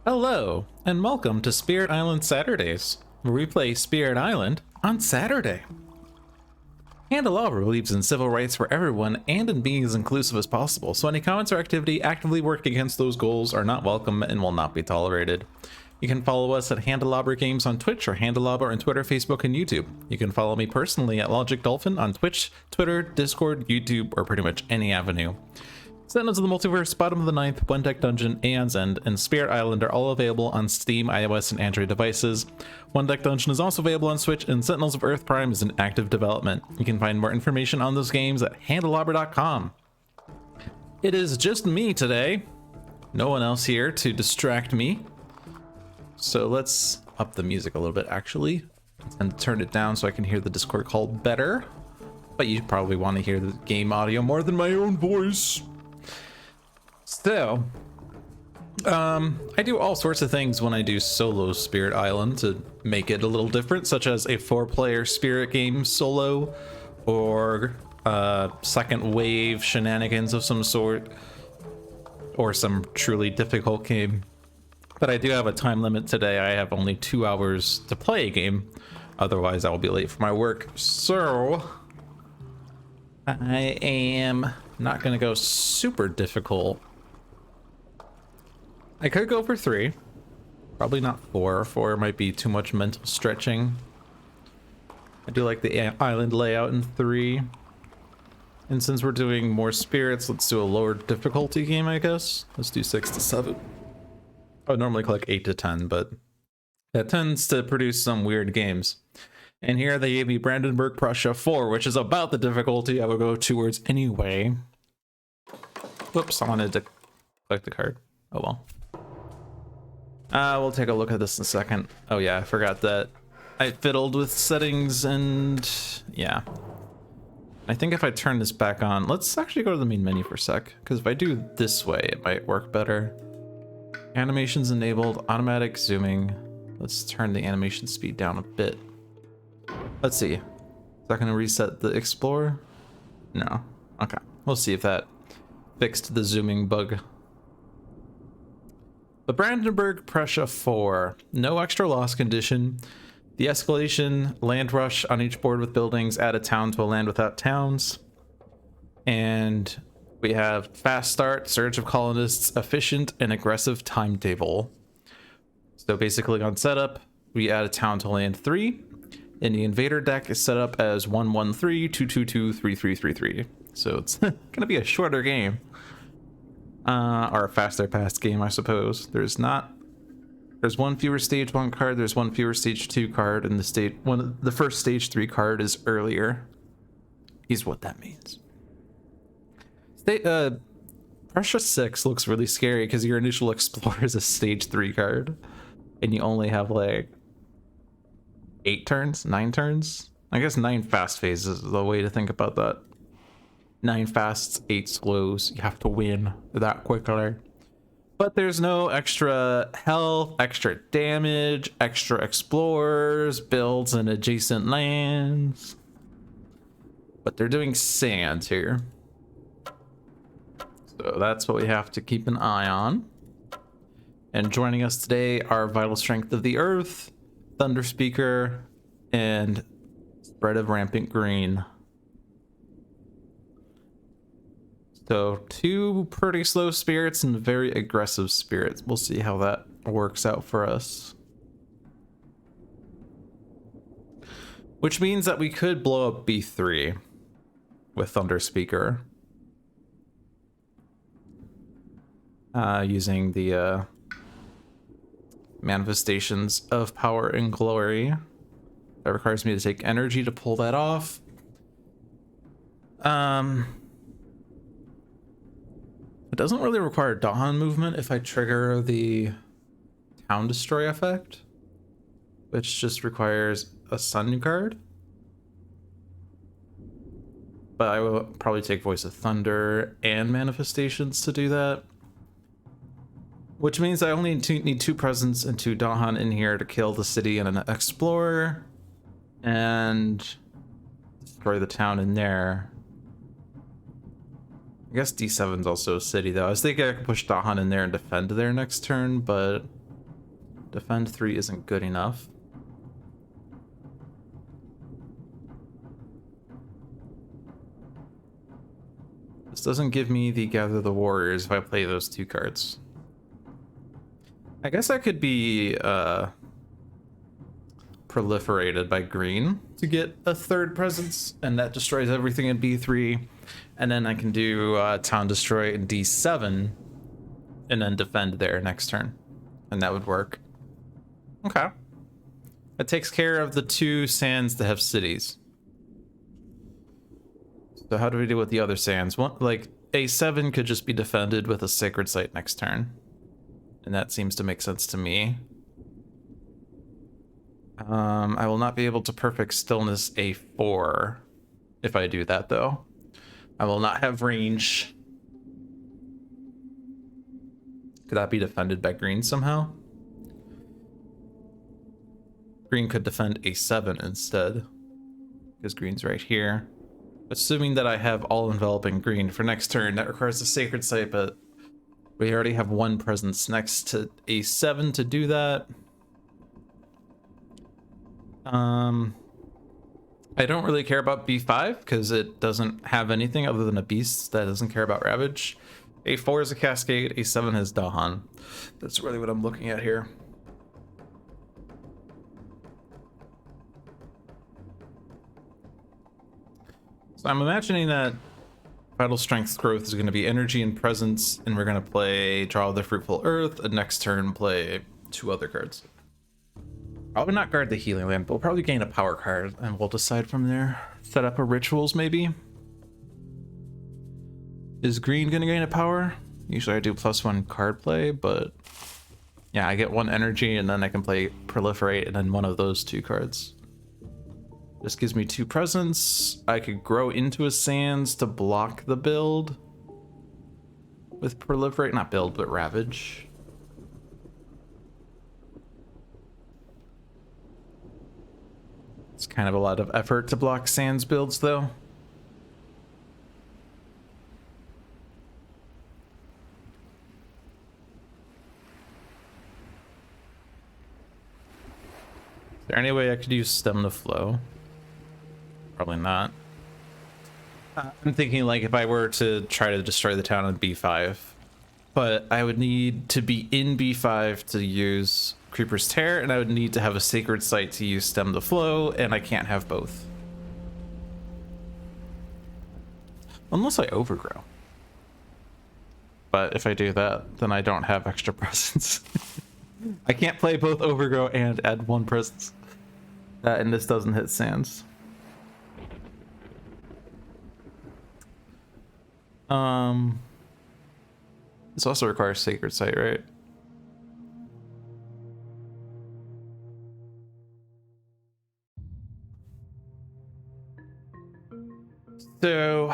Hello, and welcome to Spirit Island Saturdays, where we play Spirit Island on Saturday. Handelabra believes in civil rights for everyone and in being as inclusive as possible, so any comments or activity actively working against those goals are not welcome and will not be tolerated. You can follow us at Handelabra Games on Twitch or Handelabra on Twitter, Facebook, and YouTube. You can follow me personally at Logic Dolphin on Twitch, Twitter, Discord, YouTube, or pretty much any avenue. Sentinels of the Multiverse, Bottom of the Ninth, One Deck Dungeon, Aeon's End, and Spirit Island are all available on Steam, iOS, and Android devices. One Deck Dungeon is also available on Switch, and Sentinels of Earth Prime is in active development. You can find more information on those games at handelabra.com. It is just me today. No one else here to distract me. So let's up the music a little bit, actually, and turn it down so I can hear the Discord call better. But you probably want to hear the game audio more than my own voice. So, I do all sorts of things when I do solo Spirit Island to make it a little different, such as a 4-player Spirit game solo, or second wave shenanigans of some sort, or some truly difficult game. But I do have a time limit today. I have only 2 hours to play a game, otherwise I will be late for my work. So, I am not going to go super difficult. I could go for 3, probably not 4. 4 might be too much mental stretching. I do like the island layout in 3. And since we're doing more spirits, let's do a lower difficulty game, I guess. Let's do 6 to 7. I would normally click 8 to 10, but that tends to produce some weird games. And here they gave me Brandenburg Prussia 4, which is about the difficulty I would go towards anyway. Whoops, I wanted to click the card. Oh well. We'll take a look at this in a second. Oh yeah, I forgot that I fiddled with settings, and yeah. I think if I turn this back on, let's actually go to the main menu for a sec, because if I do this way, it might work better. Animations enabled, automatic zooming. Let's turn the animation speed down a bit. Let's see. Is that going to reset the Explorer? No. Okay. We'll see if that fixed the zooming bug. The Brandenburg Prussia 4. No extra loss condition. The escalation, land rush on each board with buildings, add a town to a land without towns. And we have fast start, surge of colonists, efficient and aggressive timetable. So basically on setup, we add a town to land 3. And the invader deck is set up as 113, 222, 3333. So it's gonna be a shorter game. Or a faster paced game, I suppose. There's one fewer stage 1 card, there's one fewer stage 2 card, and the first stage 3 card is earlier. Is what that means. Prussia 6 looks really scary because your initial explorer is a stage 3 card. And you only have like 8 turns? 9 turns? I guess 9 fast phases is the way to think about that. 9 fasts, 8 slows. You have to win that quickly. But there's no extra health, extra damage, extra explorers, builds in adjacent lands. But they're doing sand here. So that's what we have to keep an eye on. And joining us today are Vital Strength of the Earth, Thunder Speaker, and Spread of Rampant Green. So 2 pretty slow spirits and very aggressive spirits. We'll see how that works out for us. Which means that we could blow up B3 with Thunder Speaker. Using the manifestations of power and glory. That requires me to take energy to pull that off. It doesn't really require Dawn movement if I trigger the Town Destroy effect, which just requires a Sun card. But I will probably take Voice of Thunder and Manifestations to do that. Which means I only need 2 presence and 2 Dahan in here to kill the city and an Explorer. And destroy the town in there. I guess D7's also a city, though. I was thinking I could push Dahan in there and defend there next turn, but Defend 3 isn't good enough. This doesn't give me the Gather the Warriors if I play those 2 cards. I guess I could be proliferated by green to get a 3rd presence, and that destroys everything in B3. And then I can do Town Destroy in D7 and then defend there next turn. And that would work. Okay. It takes care of the 2 sands that have cities. So how do we deal with the other sands? One, like, A7 could just be defended with a Sacred Site next turn. And that seems to make sense to me. I will not be able to Perfect Stillness A4 if I do that, though. I will not have range. Could that be defended by green somehow? Green could defend A7 instead, because green's right here. Assuming that I have all enveloping green for next turn, that requires a Sacred Site, but we already have 1 presence next to A7 to do that. I don't really care about B5 because it doesn't have anything other than a beast that doesn't care about Ravage. A4 is a Cascade, A7 has Dahan. That's really what I'm looking at here. So I'm imagining that Vital Strength's growth is going to be energy and presence, and we're going to play Draw the Fruitful Earth, and next turn play 2 other cards. Probably not guard the Healing Land, but we'll probably gain a power card, and we'll decide from there. Set up a Rituals, maybe? Is green going to gain a power? Usually I do +1 card play, but yeah, I get 1 energy, and then I can play Proliferate, and then one of those 2 cards. This gives me 2 presence. I could grow into a Sands to block the build with Proliferate, not build, but Ravage. It's kind of a lot of effort to block Sands builds, though. Is there any way I could use Stem the Flow? Probably not. I'm thinking like if I were to try to destroy the town on B5, but I would need to be in B5 to use Creeper's Tear, and I would need to have a Sacred Site to use Stem the Flow, and I can't have both. Unless I overgrow. But if I do that, then I don't have extra presence. I can't play both overgrow and add 1 presence. And this doesn't hit Sands. This also requires Sacred Site, right? So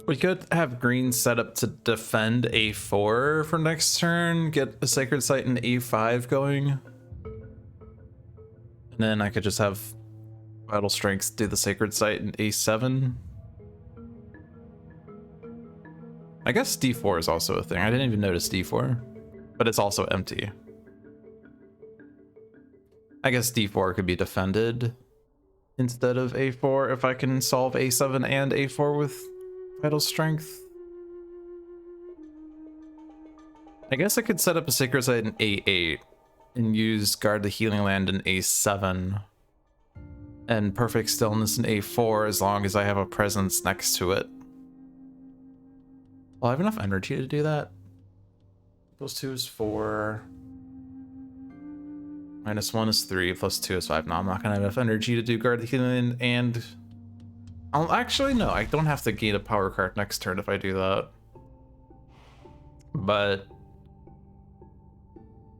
we could have green set up to defend A4 for next turn, get a Sacred Site in A5 going. And then I could just have Vital Strength do the Sacred Site in A7. I guess D4 is also a thing. I didn't even notice D4, but it's also empty. I guess D4 could be defended instead of A4 if I can solve A7 and A4 with Vital Strength. I guess I could set up a Sacred Site in A8 and use Guard the Healing Land in A7 and Perfect Stillness in A4 as long as I have a presence next to it. Well, I have enough energy to do that. Plus 2 is 4. Minus 1 is 3, plus 2 is 5. No, I'm not gonna have enough energy to do Guard the Healing, and I'll actually, no, I don't have to gain a power card next turn if I do that. But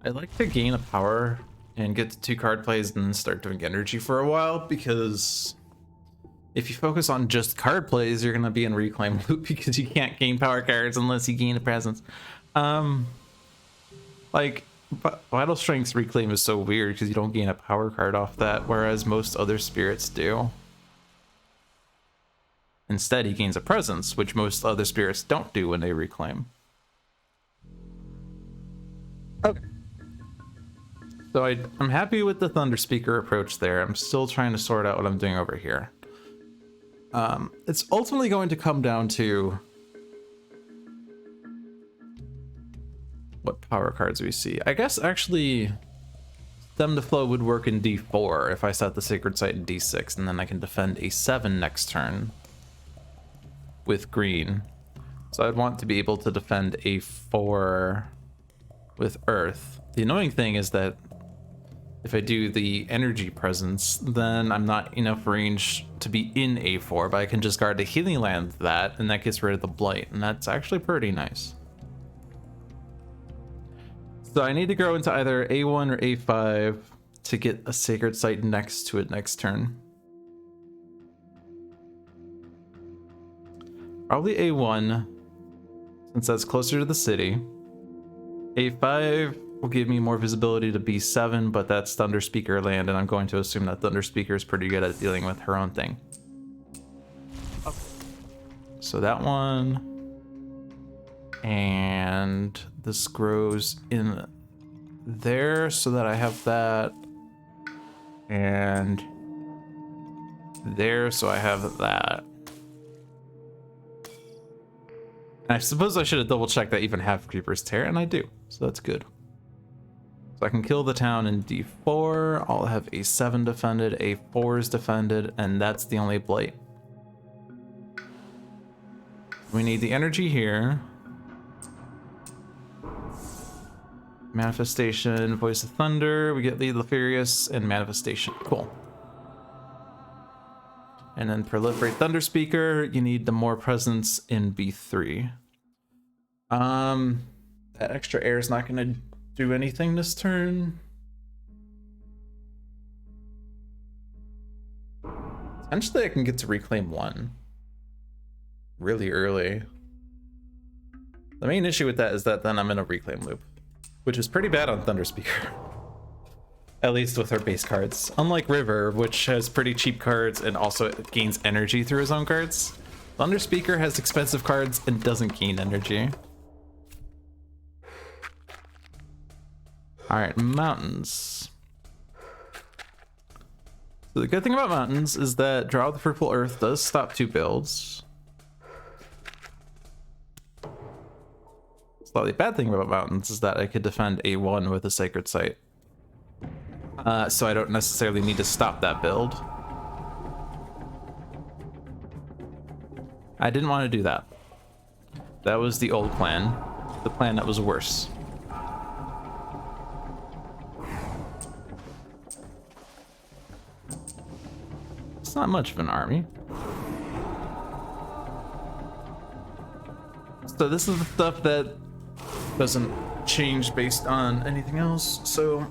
I'd like to gain a power and get to 2 card plays and then start doing energy for a while, because if you focus on just card plays, you're gonna be in reclaim loop because you can't gain power cards unless you gain a presence. Like, Vital Strength's reclaim is so weird because you don't gain a power card off that, whereas most other spirits do. Instead, he gains a presence, which most other spirits don't do when they reclaim. Okay. So I'm happy with the Thunder Speaker approach there. I'm still trying to sort out what I'm doing over here. It's ultimately going to come down to what power cards we see. I guess actually Stem to Flow would work in D4 if I set the Sacred Site in D6, and then I can defend a 7 next turn with green. So I'd want to be able to defend a 4 with Earth. The annoying thing is that if I do the energy presence, then I'm not enough range to be in A4, but I can just guard the healing land that, and that gets rid of the blight, and that's actually pretty nice. So I need to grow into either A1 or A5 to get a Sacred Site next to it next turn. Probably A1, since that's closer to the city. A5 will give me more visibility to B7, but that's Thunder Speaker land, and I'm going to assume that Thunder Speaker is pretty good at dealing with her own thing. So that one. And this grows in there so that I have that. And there, so I have that. And I suppose I should have double checked that even half creepers tear, and I do, so that's good. So I can kill the town in D4. I'll have A7 defended, A4 is defended, and that's the only blight. We need the energy here. Manifestation, Voice of Thunder. We get Lead the Furious and Manifestation. Cool. And then Proliferate Thunder Speaker. You need the more presence in B3. That extra air is not going to do anything this turn. Potentially I can get to Reclaim 1 really early. The main issue with that is that then I'm in a Reclaim loop, which is pretty bad on Thunder Speaker. At least with her base cards. Unlike River, which has pretty cheap cards and also gains energy through his own cards, Thunder Speaker has expensive cards and doesn't gain energy. Alright, mountains. So the good thing about mountains is that Draw the Purple Earth does stop 2 builds. Slightly bad thing about mountains is that I could defend A1 with a Sacred Site. So I don't necessarily need to stop that build. I didn't want to do that. That was the old plan. The plan that was worse. It's not much of an army. So this is the stuff that doesn't change based on anything else, so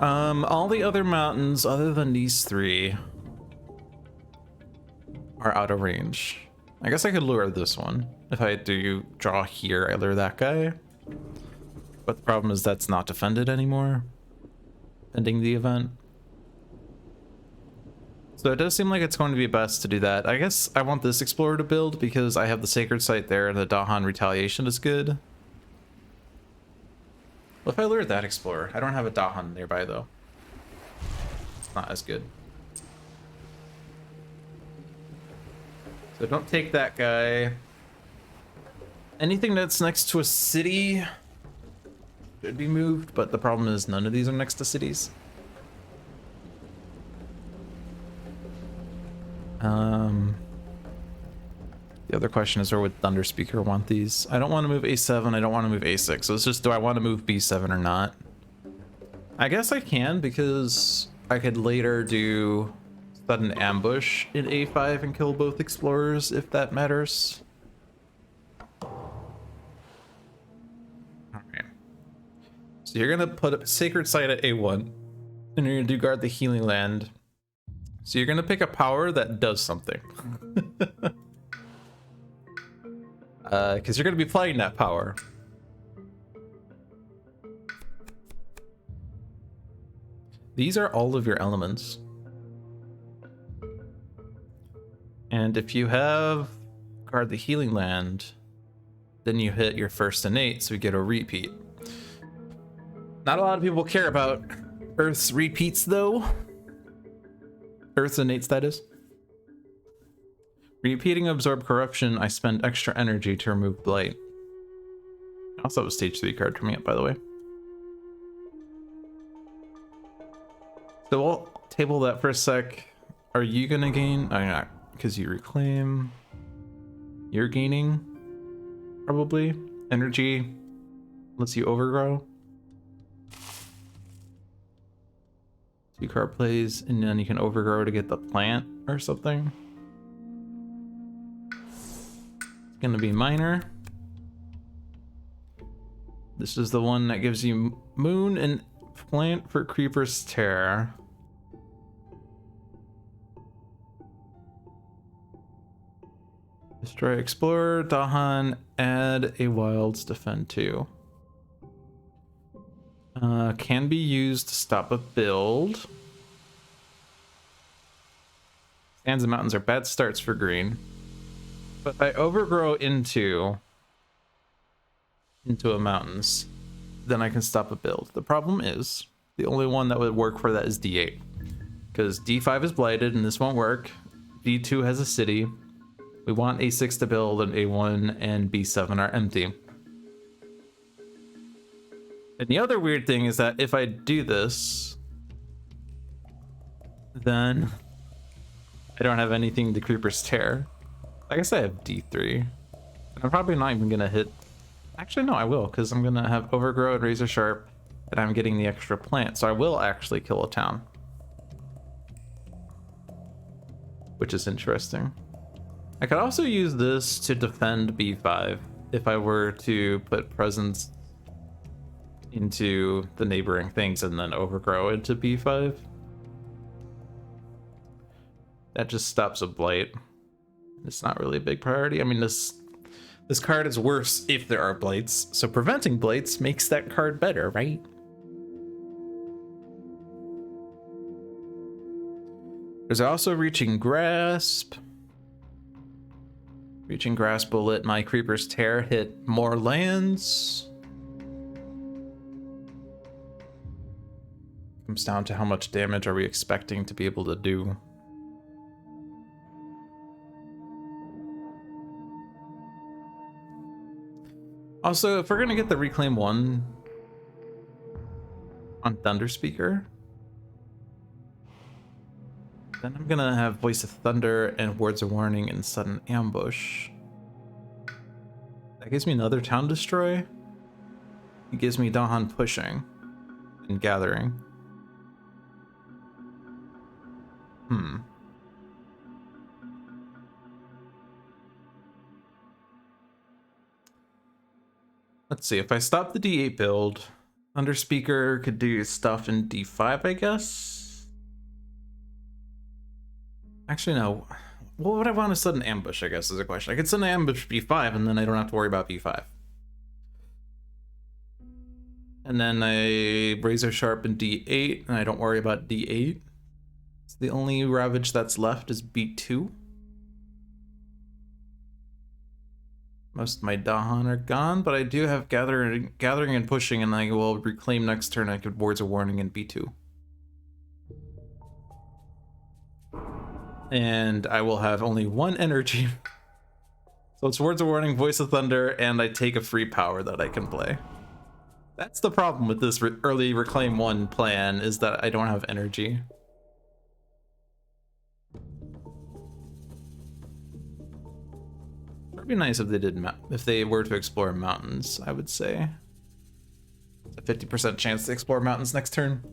all the other mountains other than these 3 are out of range. I guess I could lure this one. If I do draw here, I lure that guy. But the problem is that's not defended anymore, ending the event. So it does seem like it's going to be best to do that. I guess I want this Explorer to build because I have the Sacred Site there and the Dahan Retaliation is good. What if I lure that Explorer? I don't have a Dahan nearby though. It's not as good. So don't take that guy. Anything that's next to a city should be moved, but the problem is none of these are next to cities. The other question is, where would Thunder Speaker want these? I don't want to move A7, I don't want to move A6, so it's just, do I want to move B7 or not? I guess I can, because I could later do sudden ambush in A5 and kill both Explorers, if that matters. Alright. So you're gonna put a Sacred Site at A1, and you're gonna do Guard the Healing Land. So you're gonna pick a power that does something. Because you're gonna be playing that power. These are all of your elements. And if you have Guard the Healing Land, then you hit your first innate, so you get a repeat. Not a lot of people care about Earth's repeats, though. Earth's innates, that is. Repeating absorb corruption, I spend extra energy to remove blight. I also have a stage 3 card coming up, by the way. So we'll table that for a sec. Are you gonna gain? Oh, you're not, because you reclaim. You're gaining, probably. Energy lets you overgrow. 2 card plays, and then you can overgrow to get the plant or something. It's gonna be minor. This is the one that gives you moon and plant for Creeper's Terror. Destroy Explorer, Dahan, add a Wilds, defend 2. Can be used to stop a build. Sands and mountains are bad starts for green. But if I overgrow into a mountains, then I can stop a build. The problem is, the only one that would work for that is D8. Because D5 is blighted and this won't work. D2 has a city. We want A6 to build, and A1 and B7 are empty. And the other weird thing is that if I do this, then I don't have anything to Creeper's Tear. I guess I have D3. And I'm probably not even gonna hit. Actually, no, I will, because I'm gonna have Overgrow and Razor Sharp, and I'm getting the extra plant, so I will actually kill a town. Which is interesting. I could also use this to defend B5 if I were to put presence into the neighboring things and then overgrow into B5. That just stops a blight. It's not really a big priority. I mean, this card is worse if there are blights, so preventing blights makes that card better, right? There's also Reaching Grasp. Reaching Grasp will let my Creeper's Tear hit more lands. Comes down to how much damage are we expecting to be able to do. Also, if we're gonna get the Reclaim 1 on Thunder Speaker, then I'm gonna have Voice of Thunder and Words of Warning and Sudden Ambush. That gives me another Town Destroy. It gives me Dahan Pushing and Gathering. Let's see, if I stop the D8 build, Thunder Speaker could do stuff in D5, I guess? Actually, no. What would I want to sudden ambush, I guess, is a question. I could sudden ambush B5, and then I don't have to worry about B5. And then I Razor Sharp in D8, and I don't worry about D8. So the only Ravage that's left is B2. Most of my Dahan are gone, but I do have Gathering and Pushing, and I will reclaim next turn. I could Words of Warning in B2. And I will have only 1 energy. So it's Words of Warning, Voice of Thunder, and I take a free power that I can play. That's the problem with this early Reclaim 1 plan, is that I don't have energy. It'd be nice if they were to explore mountains, I would say. It's a 50% chance to explore mountains next turn.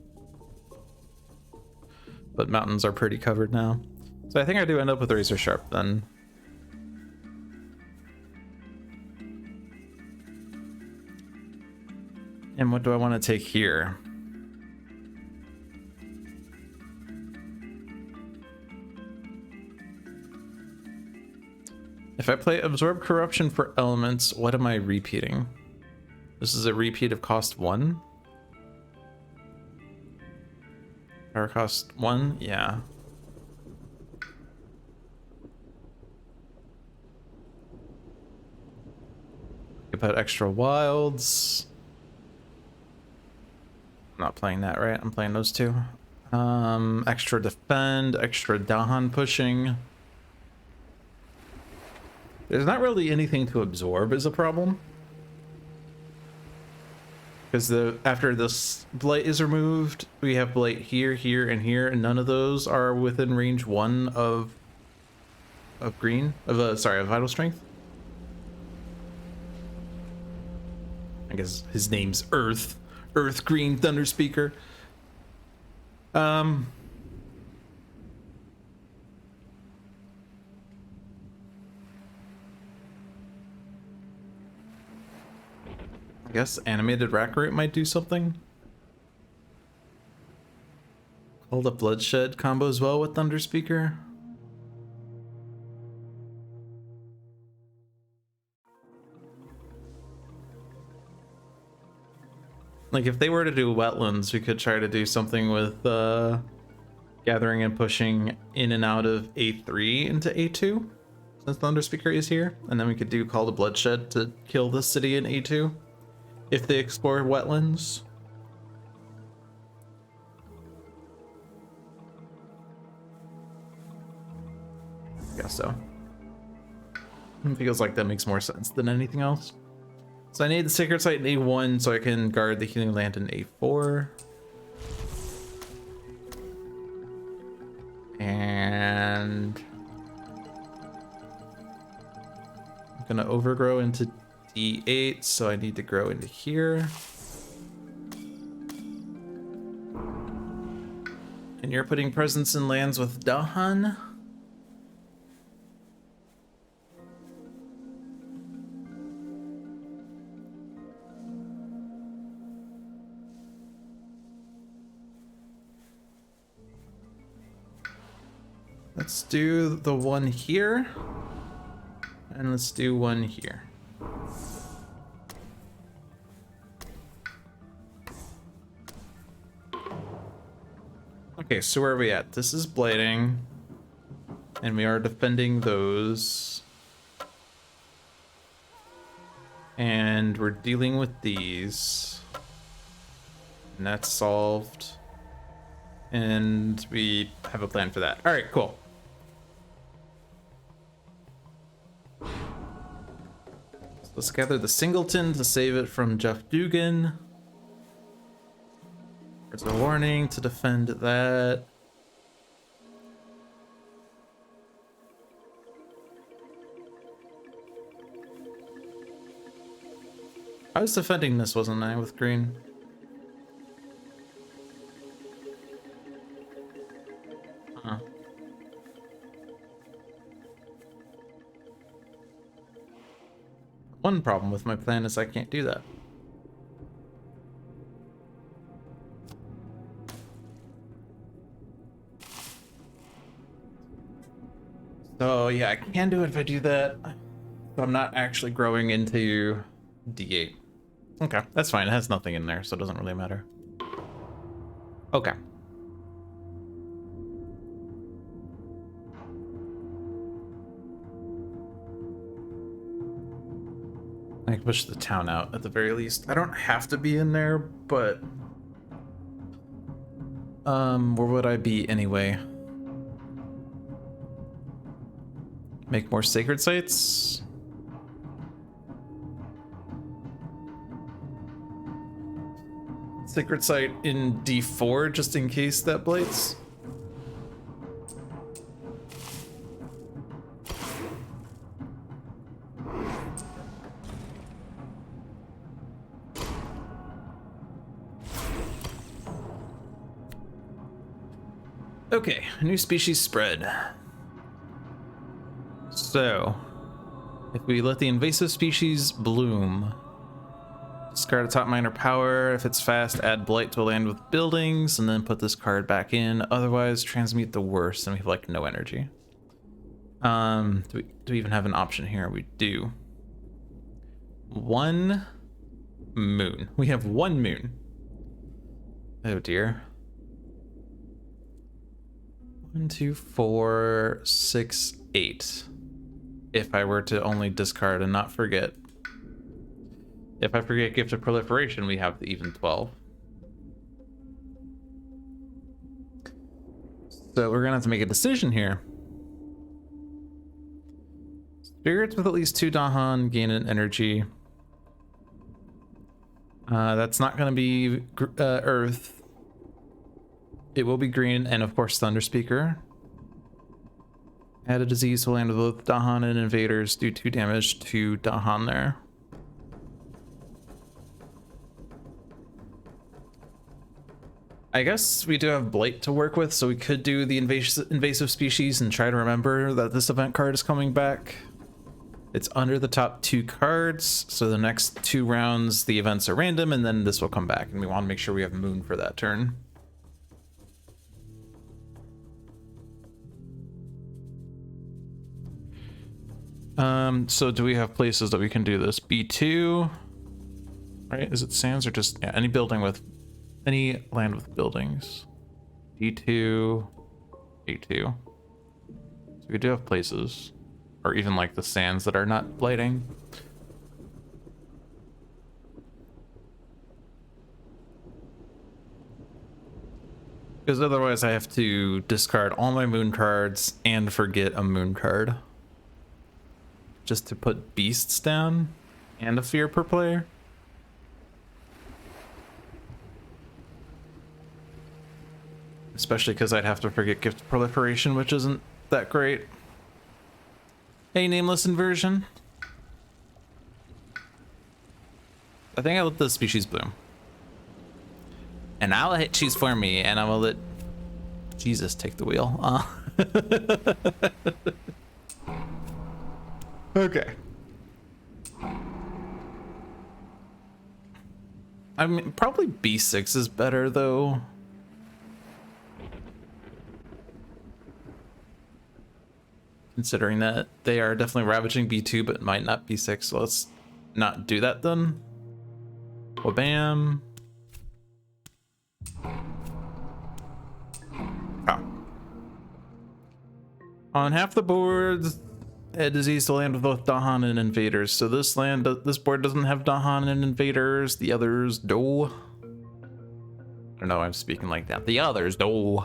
But mountains are pretty covered now. So I think I do end up with Razor Sharp then. And what do I want to take here? If I play Absorb Corruption for elements, what am I repeating? This is a repeat of cost 1? Power cost 1? Yeah. Could put extra wilds. I'm not playing that, right? I'm playing those two. Extra defend, extra Dahan pushing. There's not really anything to absorb is a problem. Because after this blight is removed, we have blight here, here, and here, and none of those are within range 1 of green, of vital strength. I guess his name's Earth Green Thunder Speaker. I guess animated Rackroot might do something. Hold up Bloodshed combos well with Thunder Speaker. Like if they were to do wetlands, we could try to do something with gathering and pushing in and out of A3 into A2, since Thunder Speaker is here, and then we could do Call to Bloodshed to kill the city in A2 if they explore wetlands. Guess so. It feels like that makes more sense than anything else. So I need the Sacred Site in A1 so I can guard the Healing Land in A4. And I'm gonna overgrow into D8, so I need to grow into here. And you're putting presence in lands with Dahan. Let's do the one here, and let's do one here. Okay, so where are we at? This is blading, and we are defending those. And we're dealing with these. And that's solved. And we have a plan for that. All right, cool. Let's gather the Singleton to save it from Jeff Dugan. There's a warning to defend that. I was defending this, wasn't I, with green? Huh. One problem with my plan is I can't do that. So yeah, I can do it if I do that. But I'm not actually growing into D8. Okay, that's fine. It has nothing in there, so it doesn't really matter. Okay. I can push the town out at the very least. I don't have to be in there, but where would I be anyway? Make more sacred sites? Sacred site in D4 just in case that blights. Okay, new species spread. So, if we let the invasive species bloom, discard a top minor power. If it's fast, add blight to a land with buildings, and then put this card back in. Otherwise, transmute the worst, and we have like no energy. Do we even have an option here? We do. One moon. We have one moon. Oh dear. 1, 2, 4, 6, 8. If I were to only discard and not forget. If I forget Gift of Proliferation, we have the even 12. So we're gonna have to make a decision here. Spirits with at least 2 Dahan gain an energy. That's not gonna be Earth. It will be green, and of course Thunder Speaker. Add a disease to land with both Dahan and invaders. Do 2 damage to Dahan there. I guess we do have Blight to work with, so we could do the invasive species and try to remember that this event card is coming back. It's under the top 2 cards, so the next 2 rounds the events are random, and then this will come back, and we want to make sure we have Moon for that turn. So do we have places that we can do this? B2, right? Is it sands or just, yeah, any building with, any land with buildings. D2, A2. So we do have places, or even like the sands that are not blighting. Because otherwise I have to discard all my moon cards and forget a moon card. Just to put beasts down and a fear per player. Especially because I'd have to forget Gift Proliferation, which isn't that great. Hey, Nameless Inversion. I think I let the species bloom. And I'll hit choose for me, and I will let Jesus take the wheel. Okay. I mean, probably B6 is better, though. Considering that they are definitely ravaging B2, but might not B6, so let's not do that then. Well, bam. Oh. On half the boards, a disease to land with both Dahan and invaders. So this board doesn't have Dahan and invaders. The others do. I don't know, I'm speaking like that. The others do.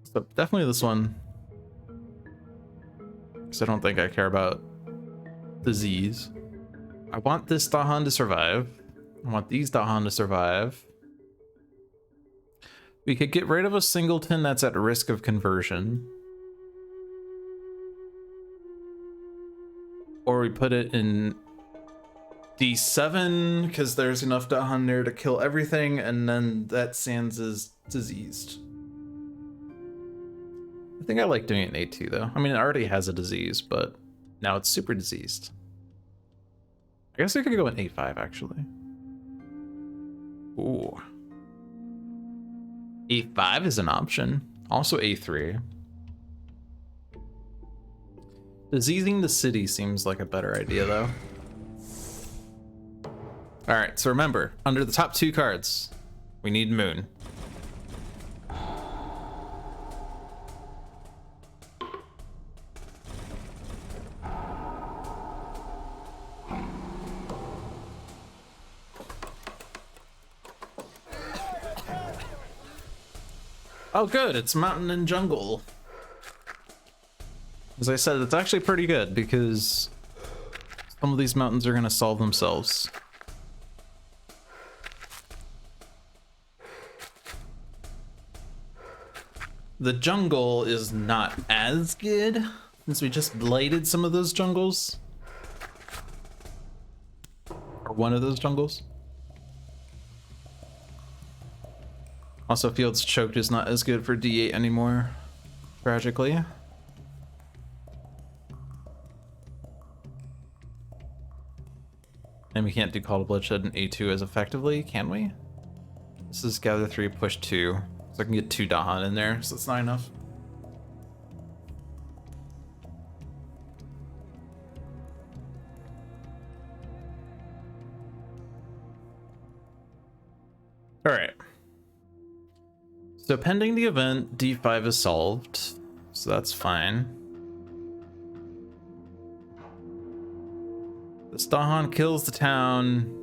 So definitely this one. Because I don't think I care about disease. I want this Dahan to survive. I want these Dahan to survive. We could get rid of a singleton that's at risk of conversion. Or we put it in D7 because there's enough Dahan there to kill everything, and then that Sans is diseased. I think I like doing it in A2 though. I mean, it already has a disease, but now it's super diseased. I guess I could go in A5 actually. Ooh. A5 is an option. Also A3. Diseasing the city seems like a better idea though. Alright, so remember, under the top 2 cards, we need Moon. Oh good, it's mountain and jungle. As I said, it's actually pretty good because some of these mountains are gonna solve themselves. The jungle is not as good since we just blighted some of those jungles. Or one of those jungles. Also, Fields Choked is not as good for D8 anymore, tragically. And we can't do Call to Bloodshed in A2 as effectively, can we? This is Gather 3, Push 2. So I can get 2 Dahan in there, so that's not enough. Alright. So pending the event, D5 is solved, so that's fine. The Stahan kills the town.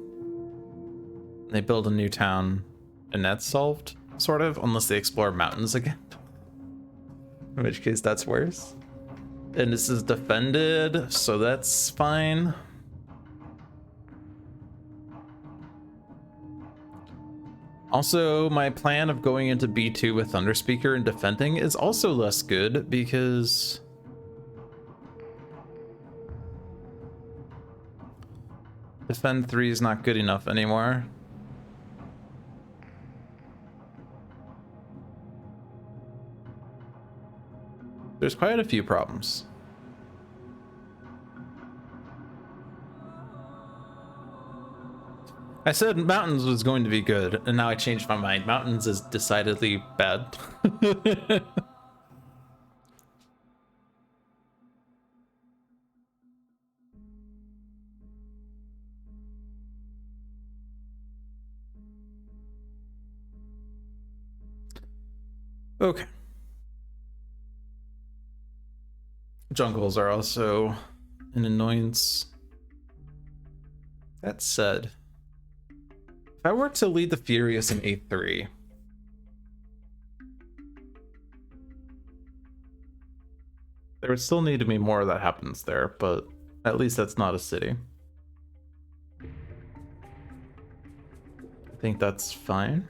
They build a new town, and that's solved, sort of, unless they explore mountains again. In which case, that's worse. And this is defended, so that's fine. Also, my plan of going into B2 with Thunderspeaker and defending is also less good because defend 3 is not good enough anymore. There's quite a few problems. I said mountains was going to be good, and now I changed my mind. Mountains is decidedly bad. Okay. Jungles are also an annoyance. That said, if I were to lead the Furious in A3, there would still need to be more that happens there, but at least that's not a city. I think that's fine.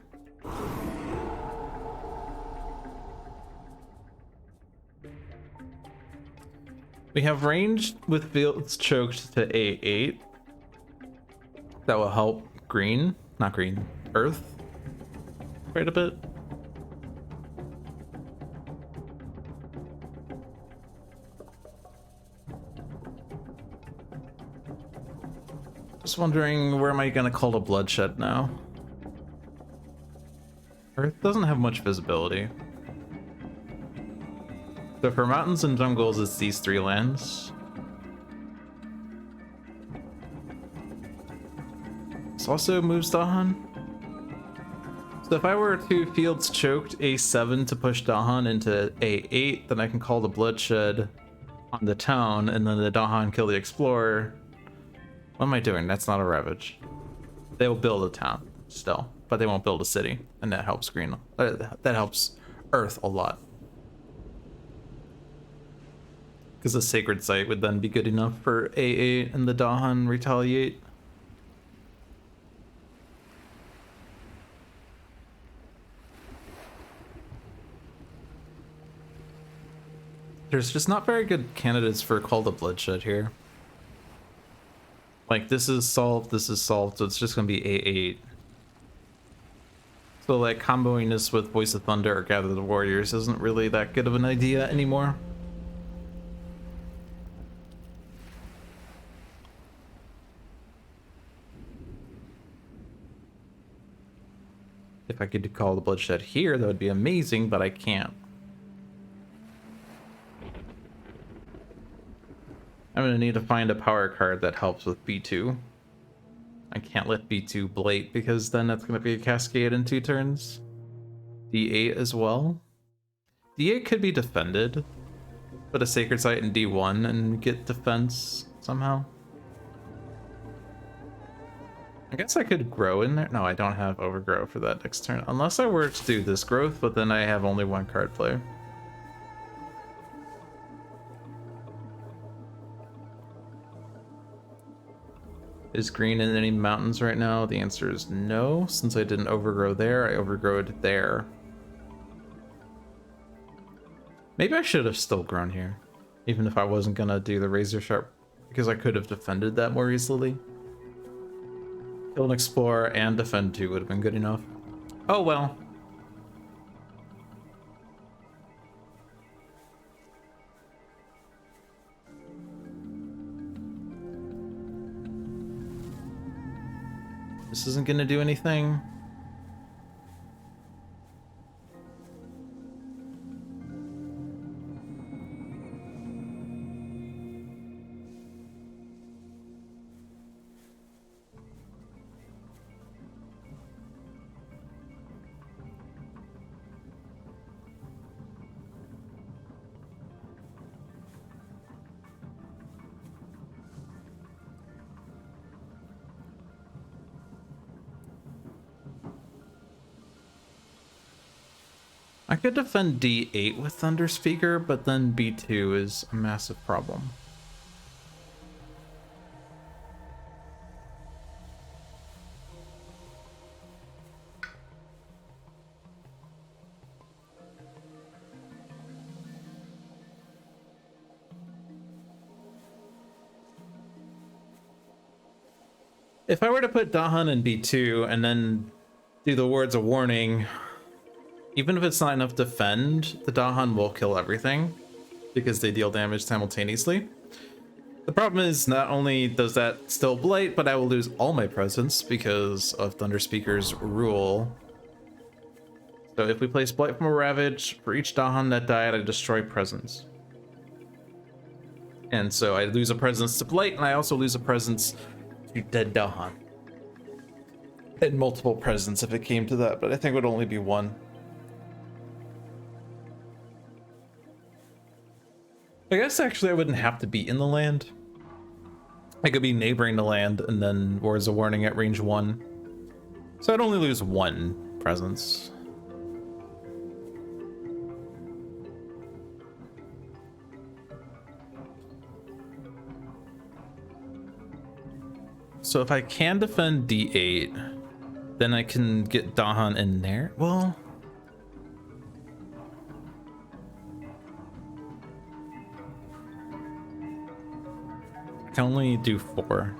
We have range with fields choked to A8. That will help green, not green, earth quite a bit. Just wondering, where am I gonna call a bloodshed now? Earth doesn't have much visibility. So for mountains and jungles, it's these 3 lands. This also moves Dahan. So if I were to fields choked A7 to push Dahan into A8, then I can call the bloodshed on the town, and then the Dahan kill the explorer. What am I doing? That's not a ravage. They will build a town still, but they won't build a city, and that helps green. That helps Earth a lot. Because a sacred site would then be good enough for A8 and the Dahan retaliate. There's just not very good candidates for Call to Bloodshed here. Like, this is solved, so it's just gonna be A8. So, like, comboing this with Voice of Thunder or Gather the Warriors isn't really that good of an idea anymore. If I could call the Bloodshed here, that would be amazing, but I can't. I'm gonna need to find a power card that helps with B2. I can't let B2 blate because then that's gonna be a cascade in 2 turns. D8 as well. D8 could be defended. Put a sacred site in D1 and get defense somehow. I guess I could grow in there. No, I don't have overgrow for that next turn. Unless I were to do this growth, but then I have only 1 card play. Is green in any mountains right now? The answer is no. Since I didn't overgrow there, I overgrowed there. Maybe I should have still grown here. Even if I wasn't gonna do the razor sharp. Because I could have defended that more easily. Kill an explorer and defend 2 would have been good enough. Oh well. This isn't gonna do anything. I could defend D8 with Thunder Speaker, but then B2 is a massive problem. If I were to put Dahan in B2 and then do the words of warning, even if it's not enough to defend, the Dahan will kill everything because they deal damage simultaneously. The problem is not only does that still blight, but I will lose all my presence because of Thunder Speaker's rule. So if we place Blight from a Ravage, for each Dahan that died, I destroy presence. And so I lose a presence to Blight, and I also lose a presence to dead Dahan. And multiple presents if it came to that, but I think it would only be one. I guess actually I wouldn't have to be in the land. I could be neighboring the land and then words of warning at range 1. So I'd only lose one presence. So if I can defend D8, then I can get Dahan in there. Well, I can only do 4.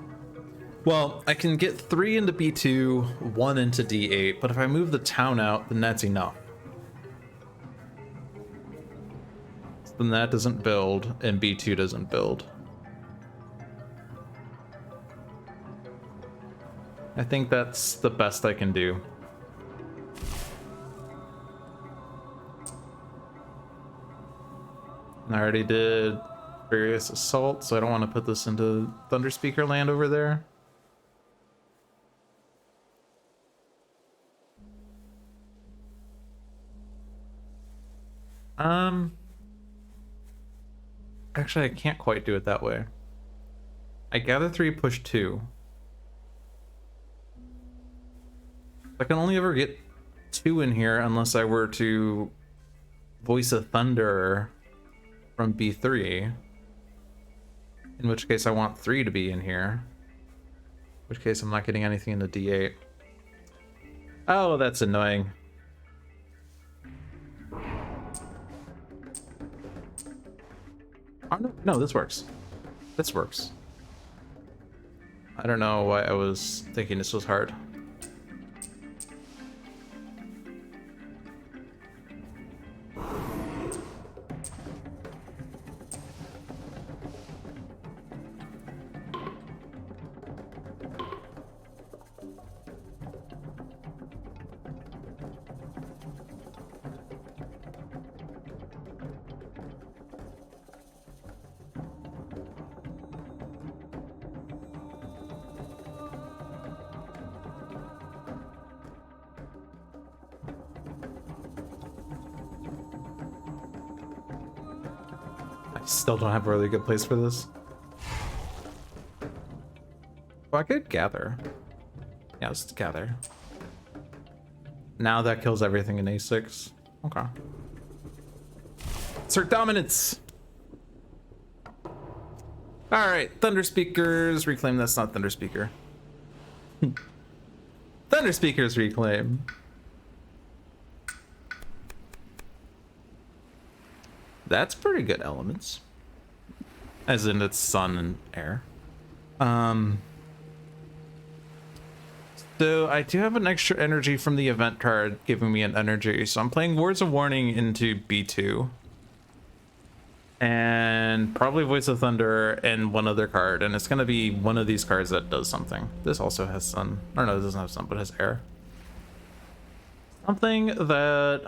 Well, I can get 3 into B2, 1 into D8, but if I move the town out, then that's enough. Then that doesn't build, and B2 doesn't build. I think that's the best I can do. And I already did various assaults, so I don't want to put this into Thunder Speaker land over there. Actually, I can't quite do it that way. I gather 3, push 2. I can only ever get 2 in here unless I were to Voice of Thunder from B3. In which case I want 3 to be in here. In which case I'm not getting anything in the D8. Oh, that's annoying. Oh, no, this works. This works. I don't know why I was thinking this was hard. Still don't have a really good place for this. Well, I could gather. Yeah, let's gather. Now that kills everything in A6. Okay. Assert dominance! Alright, Thunder Speakers reclaim. That's not Thunder Speaker. Thunder Speakers reclaim. That's pretty good elements. As in it's sun and air. So I do have an extra energy from the event card giving me an energy. So I'm playing Words of Warning into B2. And probably Voice of Thunder and one other card. And it's going to be one of these cards that does something. This also has sun. Or no, it doesn't have sun, but it has air. Something that...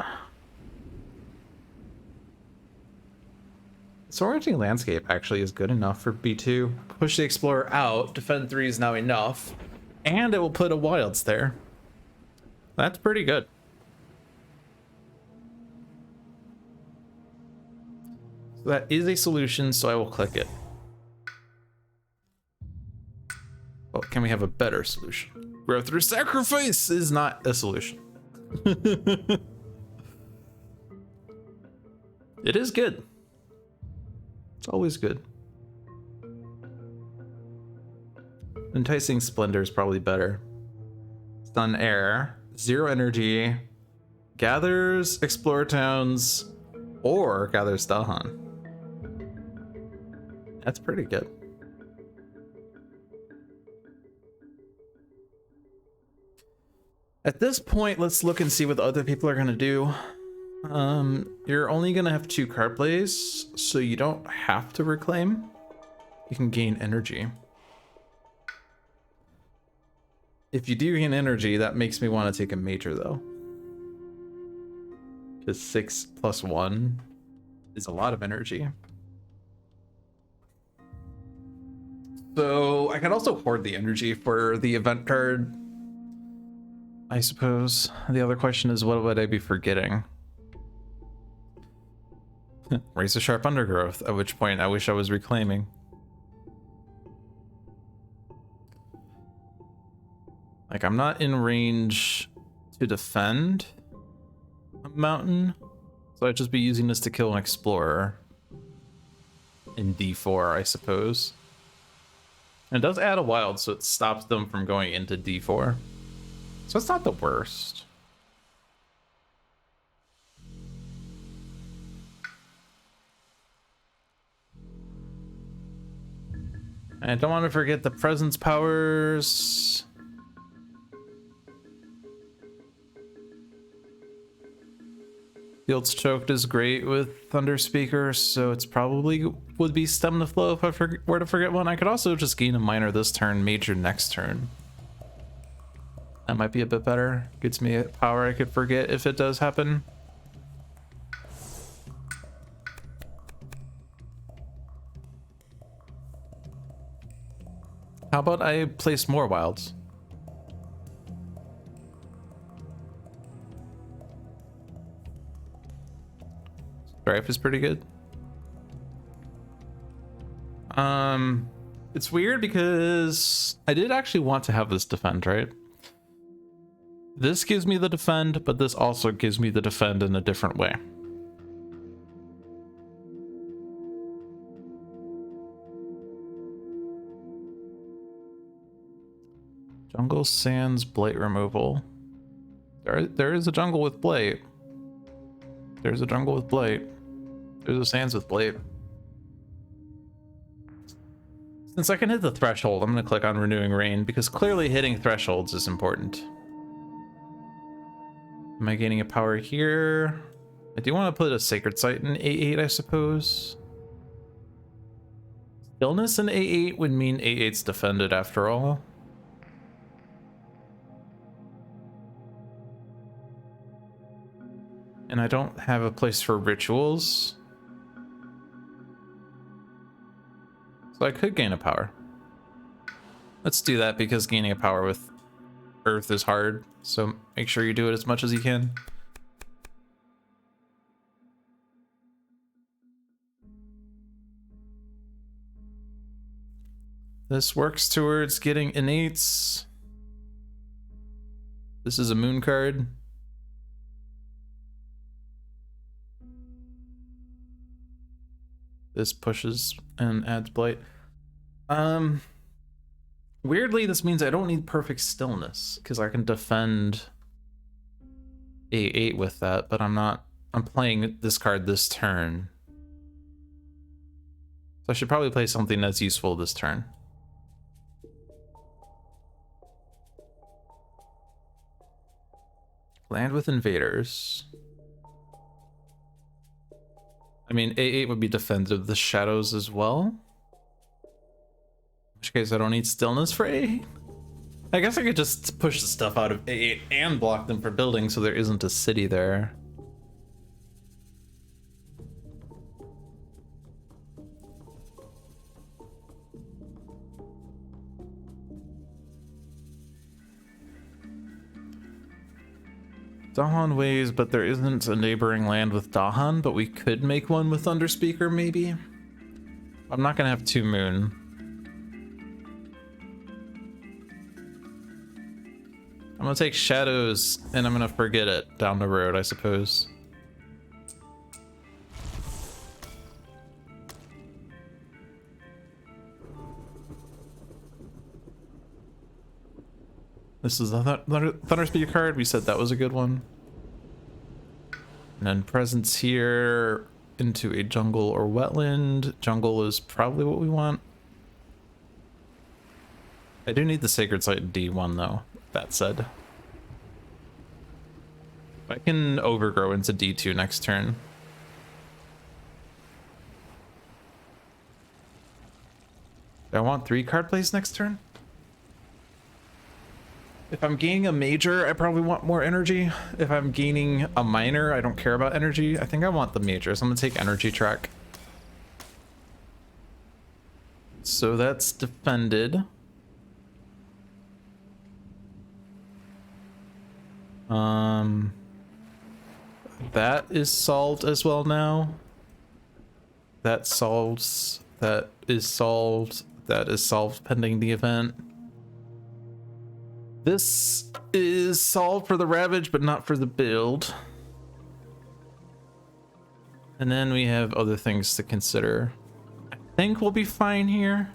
Disorienting Landscape actually is good enough for B2. Push the Explorer out, defend 3 is now enough, and it will put a Wilds there. That's pretty good. So that is a solution, so I will click it. Well, can we have a better solution? Growth through sacrifice is not a solution. It is good. It's always good. Enticing Splendor is probably better. Stun Air, 0 energy, gathers Explore Towns, or gathers Dahan. That's pretty good. At this point, let's look and see what the other people are gonna do. You're only gonna have 2 card plays, so you don't have to reclaim. You can gain energy. If you do gain energy, that makes me want to take a major though. Because 6 + 1 is a lot of energy. So I could also hoard the energy for the event card, I suppose. The other question is, what would I be forgetting? Raise a Sharp Undergrowth, at which point I wish I was reclaiming. Like, I'm not in range to defend a mountain, so I'd just be using this to kill an explorer in D4, I suppose. And it does add a wild, so it stops them from going into D4. So it's not the worst. And I don't want to forget the presence powers. Field's Choked is great with Thunder Speaker, so it's probably would be Stem the Flow if I were to forget one. I could also just gain a minor this turn, major next turn. That might be a bit better. Gets me a power I could forget if it does happen. How about I place more wilds? Strife is pretty good. It's weird because I did actually want to have this defend, right? This gives me the defend, but this also gives me the defend in a different way. Jungle Sands Blight removal. There is a jungle with Blight. There's a jungle with Blight. There's a Sands with Blight. Since I can hit the threshold, I'm going to click on Renewing Rain because clearly hitting thresholds is important. Am I gaining a power here? I do want to put a Sacred Site in A8, I suppose. Stillness in A8 would mean A8's defended after all. And I don't have a place for rituals. So I could gain a power. Let's do that because gaining a power with Earth is hard. So make sure you do it as much as you can. This works towards getting innates. This is a moon card. This pushes and adds blight. Weirdly, this means I don't need perfect stillness because I can defend A8 with that, but I'm playing this card this turn. So I should probably play something that's useful this turn. Land with invaders. I mean, A8 would be defensive of the shadows as well. In which case I don't need stillness for A8. I guess I could just push the stuff out of A8 and block them for building so there isn't a city there. Dahan ways, but there isn't a neighboring land with Dahan, but we could make one with Thunderspeaker, maybe? I'm not gonna have 2 moon. I'm gonna take shadows, and I'm gonna forget it down the road, I suppose. This is the Thunder Speaker card. We said that was a good one. And then presence here into a jungle or wetland. Jungle is probably what we want. I do need the Sacred Site D1 though, that said. I can overgrow into D2 next turn. Do I want 3 card plays next turn? If I'm gaining a major, I probably want more energy. If I'm gaining a minor, I don't care about energy. I think I want the major, so I'm gonna take energy track. So that's defended. That is solved as well now. That solves, that is solved, that is solved pending the event. This is solved for the Ravage, but not for the build. And then we have other things to consider. I think we'll be fine here.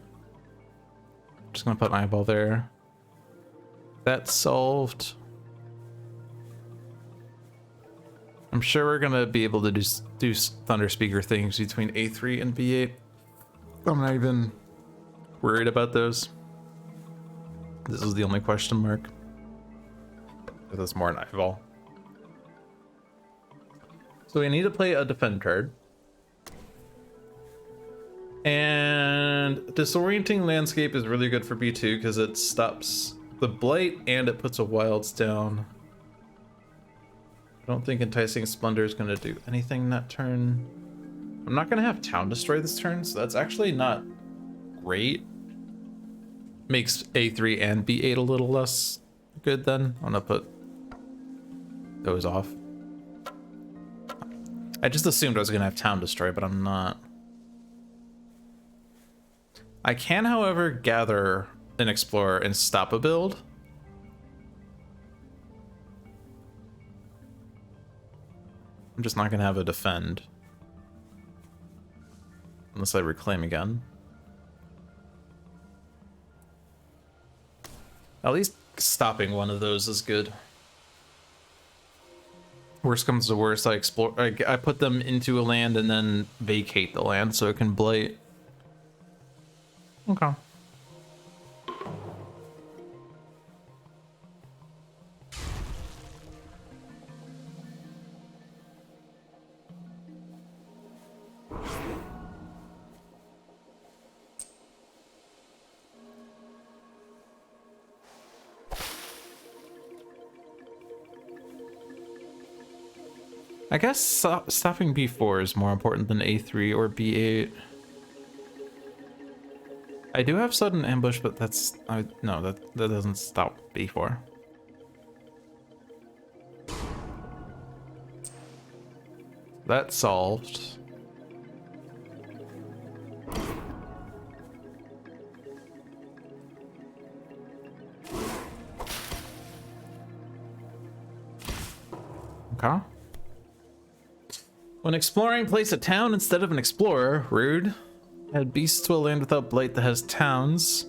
Just gonna put an eyeball there. That's solved. I'm sure we're gonna be able to do Thunder Speaker things between A3 and B8. I'm not even worried about those. This is the only question mark. That's more an eyeball. So we need to play a defend card. And Disorienting Landscape is really good for B2 because it stops the blight and it puts a wilds down. I don't think Enticing Splendor is going to do anything that turn. I'm not going to have Town Destroy this turn, so that's actually not great. Makes A3 and B8 a little less good then. I'm going to put those off. I just assumed I was going to have Town Destroy, but I'm not. I can, however, gather an Explorer and stop a build. I'm just not going to have a defend. Unless I reclaim again. At least stopping one of those is good. Worst comes to worst, I put them into a land and then vacate the land so it can blight. Okay. I guess stopping B4 is more important than A3 or B8. I do have sudden ambush, but that's no, that doesn't stop B4. That's solved. Okay. When exploring, place a town instead of an explorer. Rude. Add beasts to a land without blight that has towns.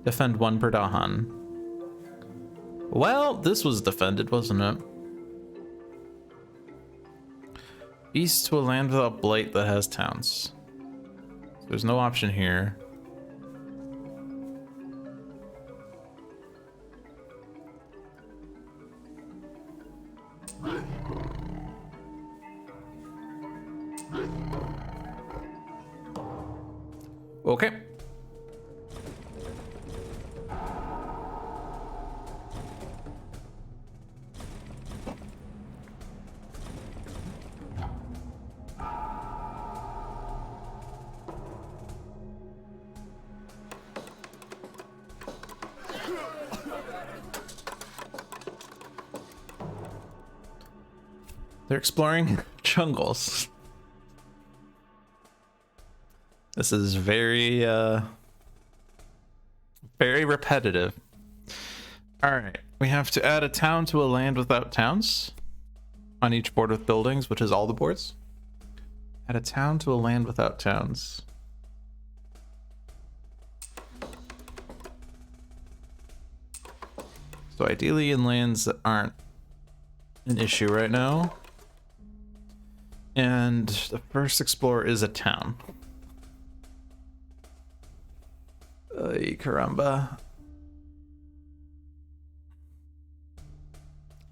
Defend 1 per Dahan. Well, this was defended, wasn't it? Beasts to a land without blight that has towns. There's no option here. Okay. They're exploring jungles. This is very repetitive. All right, we have to add a town to a land without towns on each board with buildings, which is all the boards. Add a town to a land without towns. So ideally in lands that aren't an issue right now. And the first explorer is a town. Ay, caramba.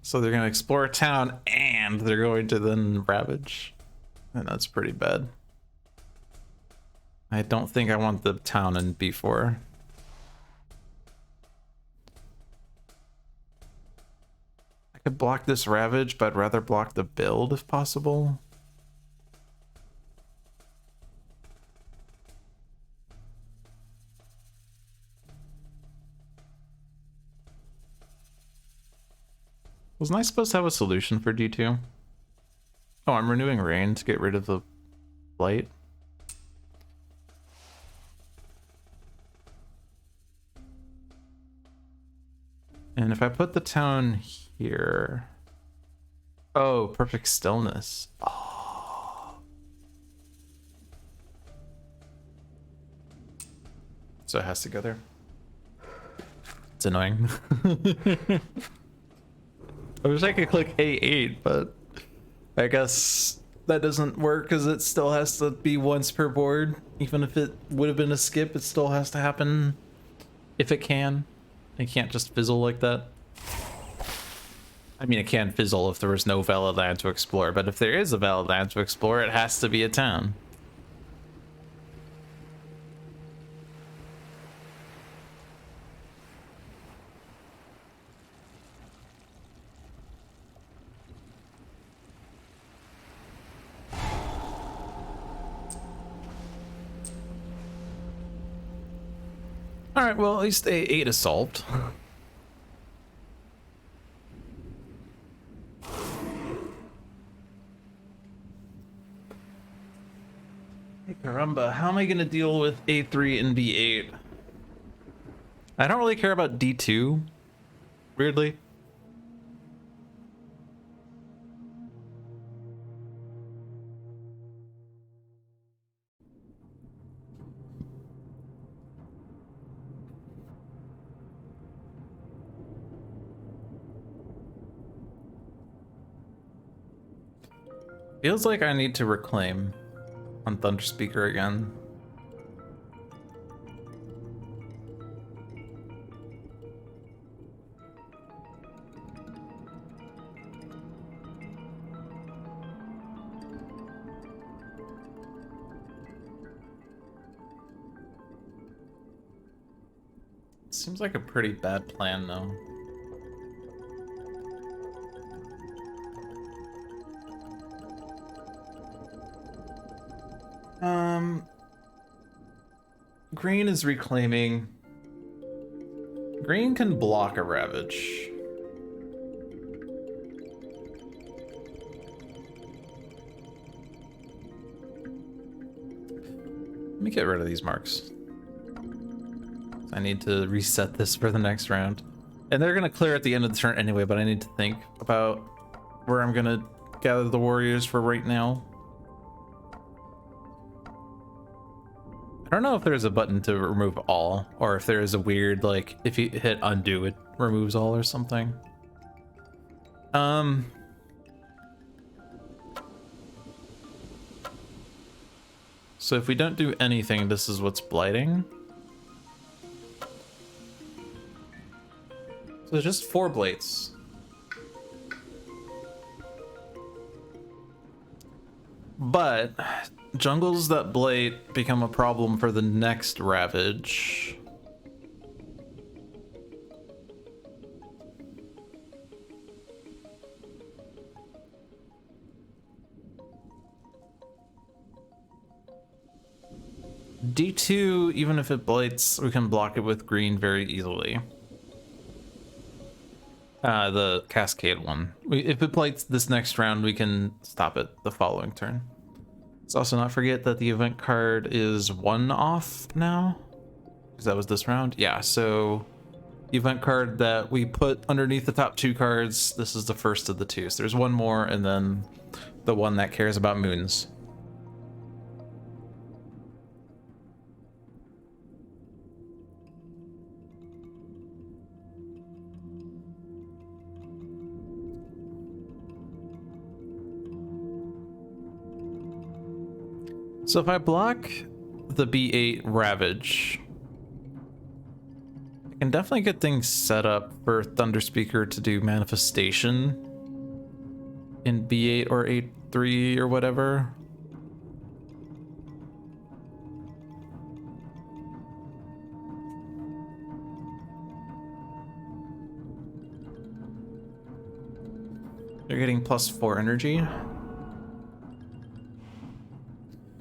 So they're gonna explore a town and they're going to then ravage. And that's pretty bad. I don't think I want the town in B4. I could block this ravage, but I'd rather block the build if possible. Wasn't I supposed to have a solution for D2? Oh, I'm renewing rain to get rid of the blight. And if I put the town here... Oh, perfect stillness. Oh. So it has to go there. It's annoying. I wish I could click A8, but I guess that doesn't work because it still has to be once per board. Even if it would have been a skip, it still has to happen if it can. It can't just fizzle like that. I mean, it can fizzle if there was no valid land to explore, but if there is a valid land to explore, it has to be a town. Alright, well, at least A8 is solved. Hey, caramba, how am I going to deal with A3 and B8? I don't really care about D2, weirdly. Feels like I need to reclaim on Thunder Speaker again. Seems like a pretty bad plan, though. Green is reclaiming. Green can block a Ravage. Let me get rid of these marks. I need to reset this for the next round. And they're gonna clear at the end of the turn anyway, but I need to think about where I'm gonna gather the warriors for right now. I don't know if there's a button to remove all, or if there is a weird, like, if you hit undo, it removes all or something. So if we don't do anything, this is what's blighting. So there's just 4 blights. But jungles that blight become a problem for the next Ravage. D2, even if it blights, we can block it with green very easily. The Cascade one. If it blights this next round, we can stop it the following turn. Let's also not forget that the event card is 1 off now. Because that was this round. Yeah, so the event card that we put underneath the top 2 cards, this is the first of the 2. So there's 1 more, and then the one that cares about moons. So if I block the B8 Ravage, I can definitely get things set up for Thunder Speaker to do Manifestation in B8 or 8-3 or whatever. You're getting +4 energy.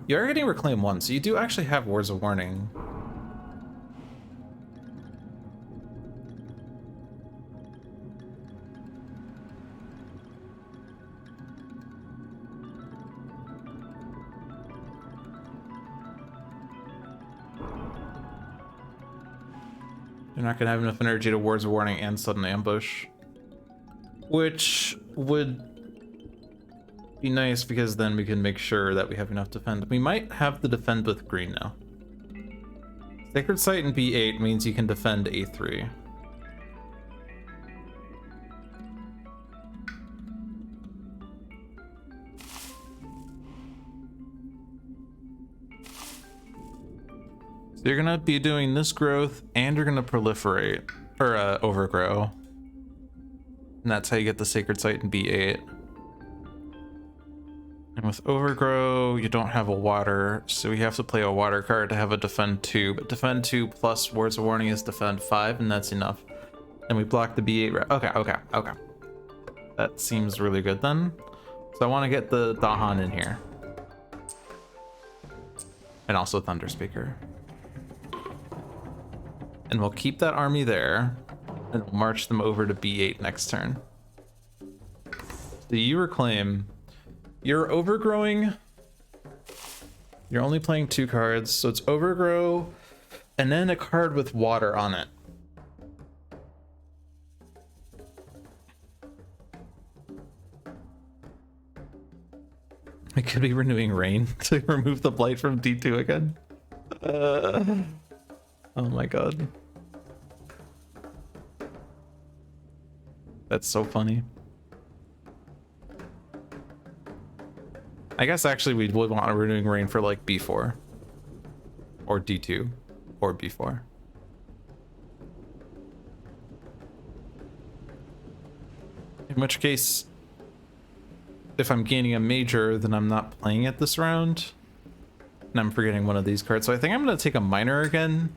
You are getting Reclaim 1, so you do actually have Words of Warning. You're not going to have enough energy to Words of Warning and Sudden Ambush. Which would be nice because then we can make sure that we have enough defend. We might have to defend with green now. Sacred Sight in B8 means you can defend A3. So you're gonna be doing this growth and you're gonna proliferate, or overgrow. And that's how you get the Sacred Sight in B8. And with Overgrow, you don't have a water, so we have to play a water card to have a Defend 2. But Defend 2 plus Words of Warning is Defend 5, and that's enough. And we block the B8. Okay. That seems really good then. So I want to get the Dahan in here. And also Thunder Speaker. And we'll keep that army there. And we'll march them over to B8 next turn. So you reclaim. You're overgrowing. You're only playing 2 cards, so it's overgrow and then a card with water on it. It could be renewing rain to remove the blight from D2 again. Oh my god. That's so funny. I guess actually we would want a renewing rain for like B4 or D2 or B4. In which case, if I'm gaining a major, then I'm not playing it this round. And I'm forgetting one of these cards. So I think I'm going to take a minor again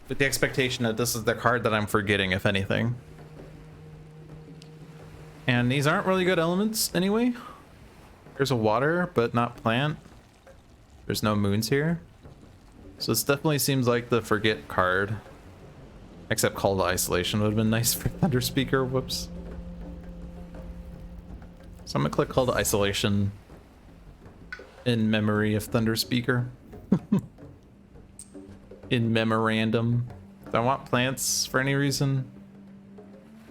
with the expectation that this is the card that I'm forgetting, if anything. And these aren't really good elements anyway. There's a water, but not plant. There's no moons here. So this definitely seems like the forget card. Except Call to Isolation would have been nice for Thunder Speaker. Whoops. So I'm gonna click Call to Isolation in memory of Thunder Speaker. In memorandum. Do I want plants for any reason?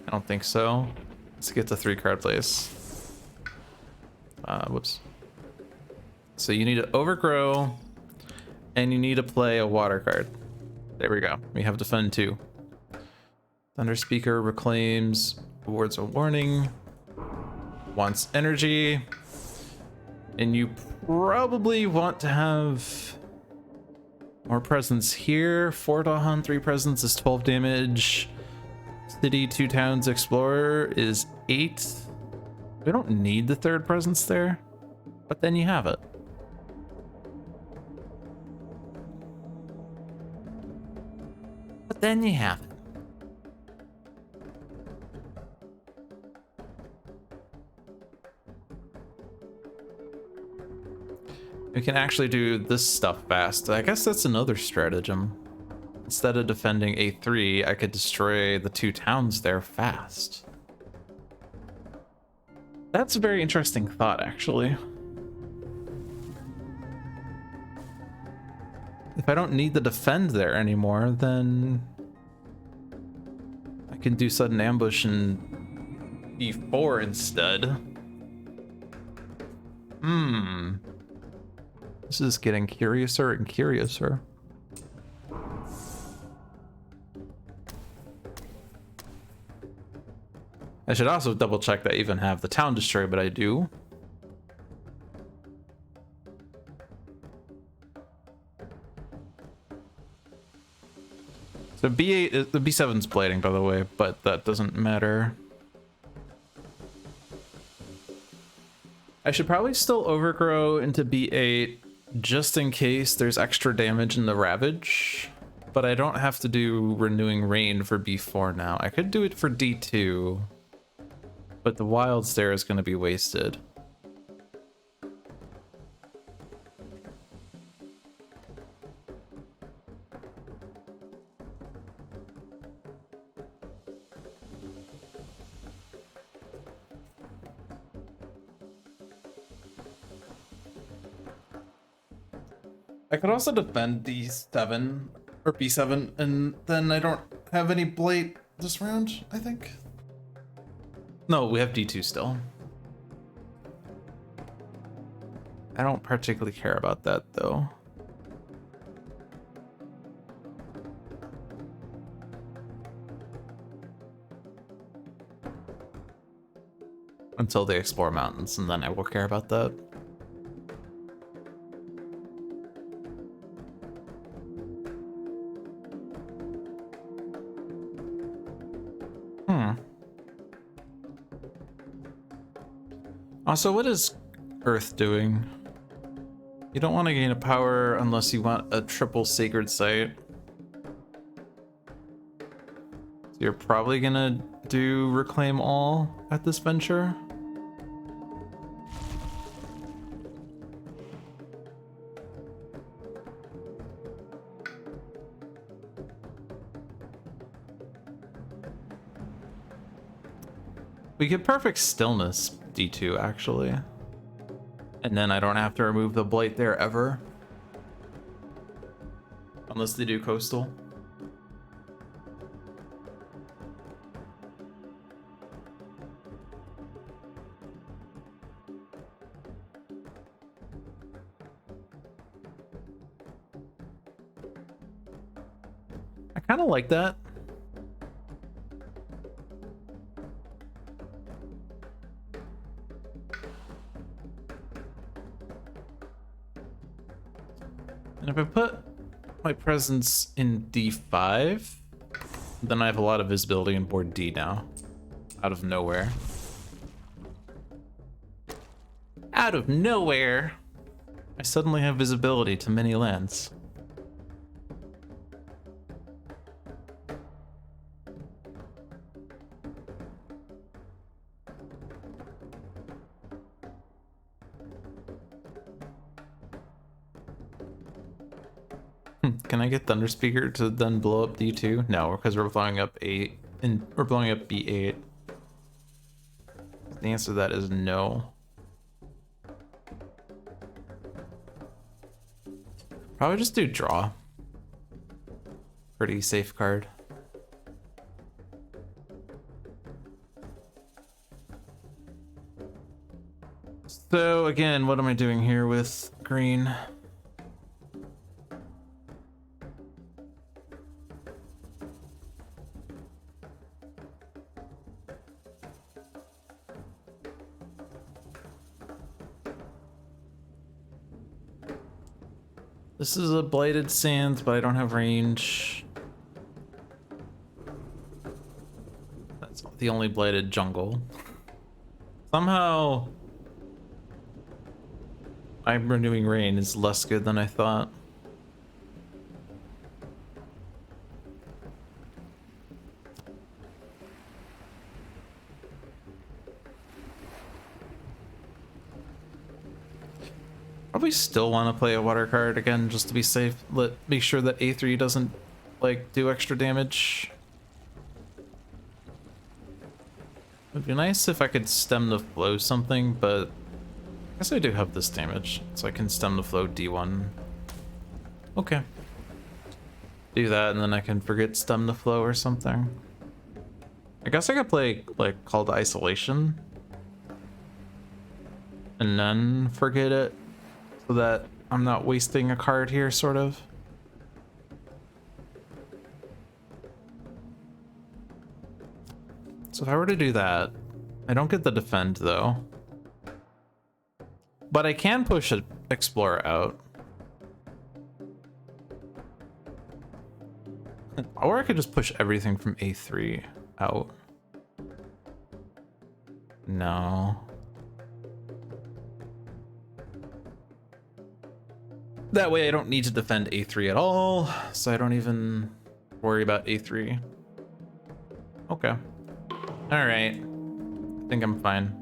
I don't think so. Let's get to 3 card place. Whoops. So you need to overgrow and you need to play a water card. There we go. We have Defend 2. Thunder Speaker reclaims Words of Warning. Wants energy. And you probably want to have more presence here. 4 Dahan, 3 presence is 12 damage. City, 2 towns, Explorer is 8. We don't need the 3rd presence there, but then you have it. But then you have it. We can actually do this stuff fast. I guess that's another stratagem. Instead of defending A3, I could destroy the 2 towns there fast. That's a very interesting thought, actually. If I don't need to defend there anymore, then I can do Sudden Ambush in B4 instead. This is getting curiouser and curiouser. I should also double check that I even have the town destroy, but I do. The B8, the B7's blading, by the way, but that doesn't matter. I should probably still overgrow into B8 just in case there's extra damage in the Ravage, but I don't have to do Renewing Rain for B4 now. I could do it for D2, but the Wild Stare is going to be wasted. I could also defend D7 or B7, and then I don't have any blade this round, I think. No, we have D2 still. I don't particularly care about that, though. Until they explore mountains, and then I will care about that. Also, what is Earth doing? You don't want to gain a power unless you want a triple sacred site. So you're probably gonna do Reclaim All at this venture. We get Perfect Stillness D2 actually. And then I don't have to remove the blight there ever. Unless they do coastal. I kind of like that. And if I put my presence in D5, then I have a lot of visibility in board D now. Out of nowhere. Out of nowhere! I suddenly have visibility to many lands. Can I get Thunder Speaker to then blow up D2? No, because we're blowing up 8 and we're blowing up B8. The answer to that is no. Probably just do draw. Pretty safe card. So again, what am I doing here with green? This is a Blighted Sands, but I don't have range. That's the only Blighted jungle. Somehow, I'm Renewing Rain is less good than I thought. Probably still want to play a water card again just to be safe. Make sure that A3 doesn't like do extra damage. It'd be nice if I could stem the flow something, but I guess I do have this damage, so I can stem the flow D1. Okay. Do that, and then I can forget stem the flow or something. I guess I could play like Call to Isolation and then forget it. So that I'm not wasting a card here, sort of. So if I were to do that, I don't get the defend though. But I can push an Explorer out. Or I could just push everything from A3 out. No. That way I don't need to defend A3 at all, so I don't even worry about A3. Okay. All right. I think I'm fine.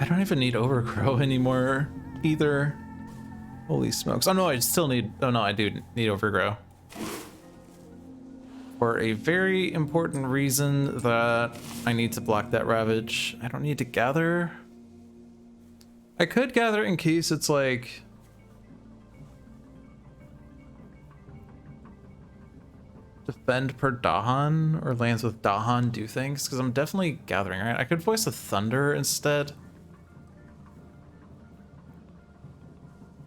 I don't even need overgrow anymore either. Holy smokes. Oh no, I still need, oh no, I do need overgrow. For a very important reason that I need to block that ravage. I don't need to gather. I could gather in case it's like, defend per Dahan or lands with Dahan do things, because I'm definitely gathering, right? I could voice a thunder instead.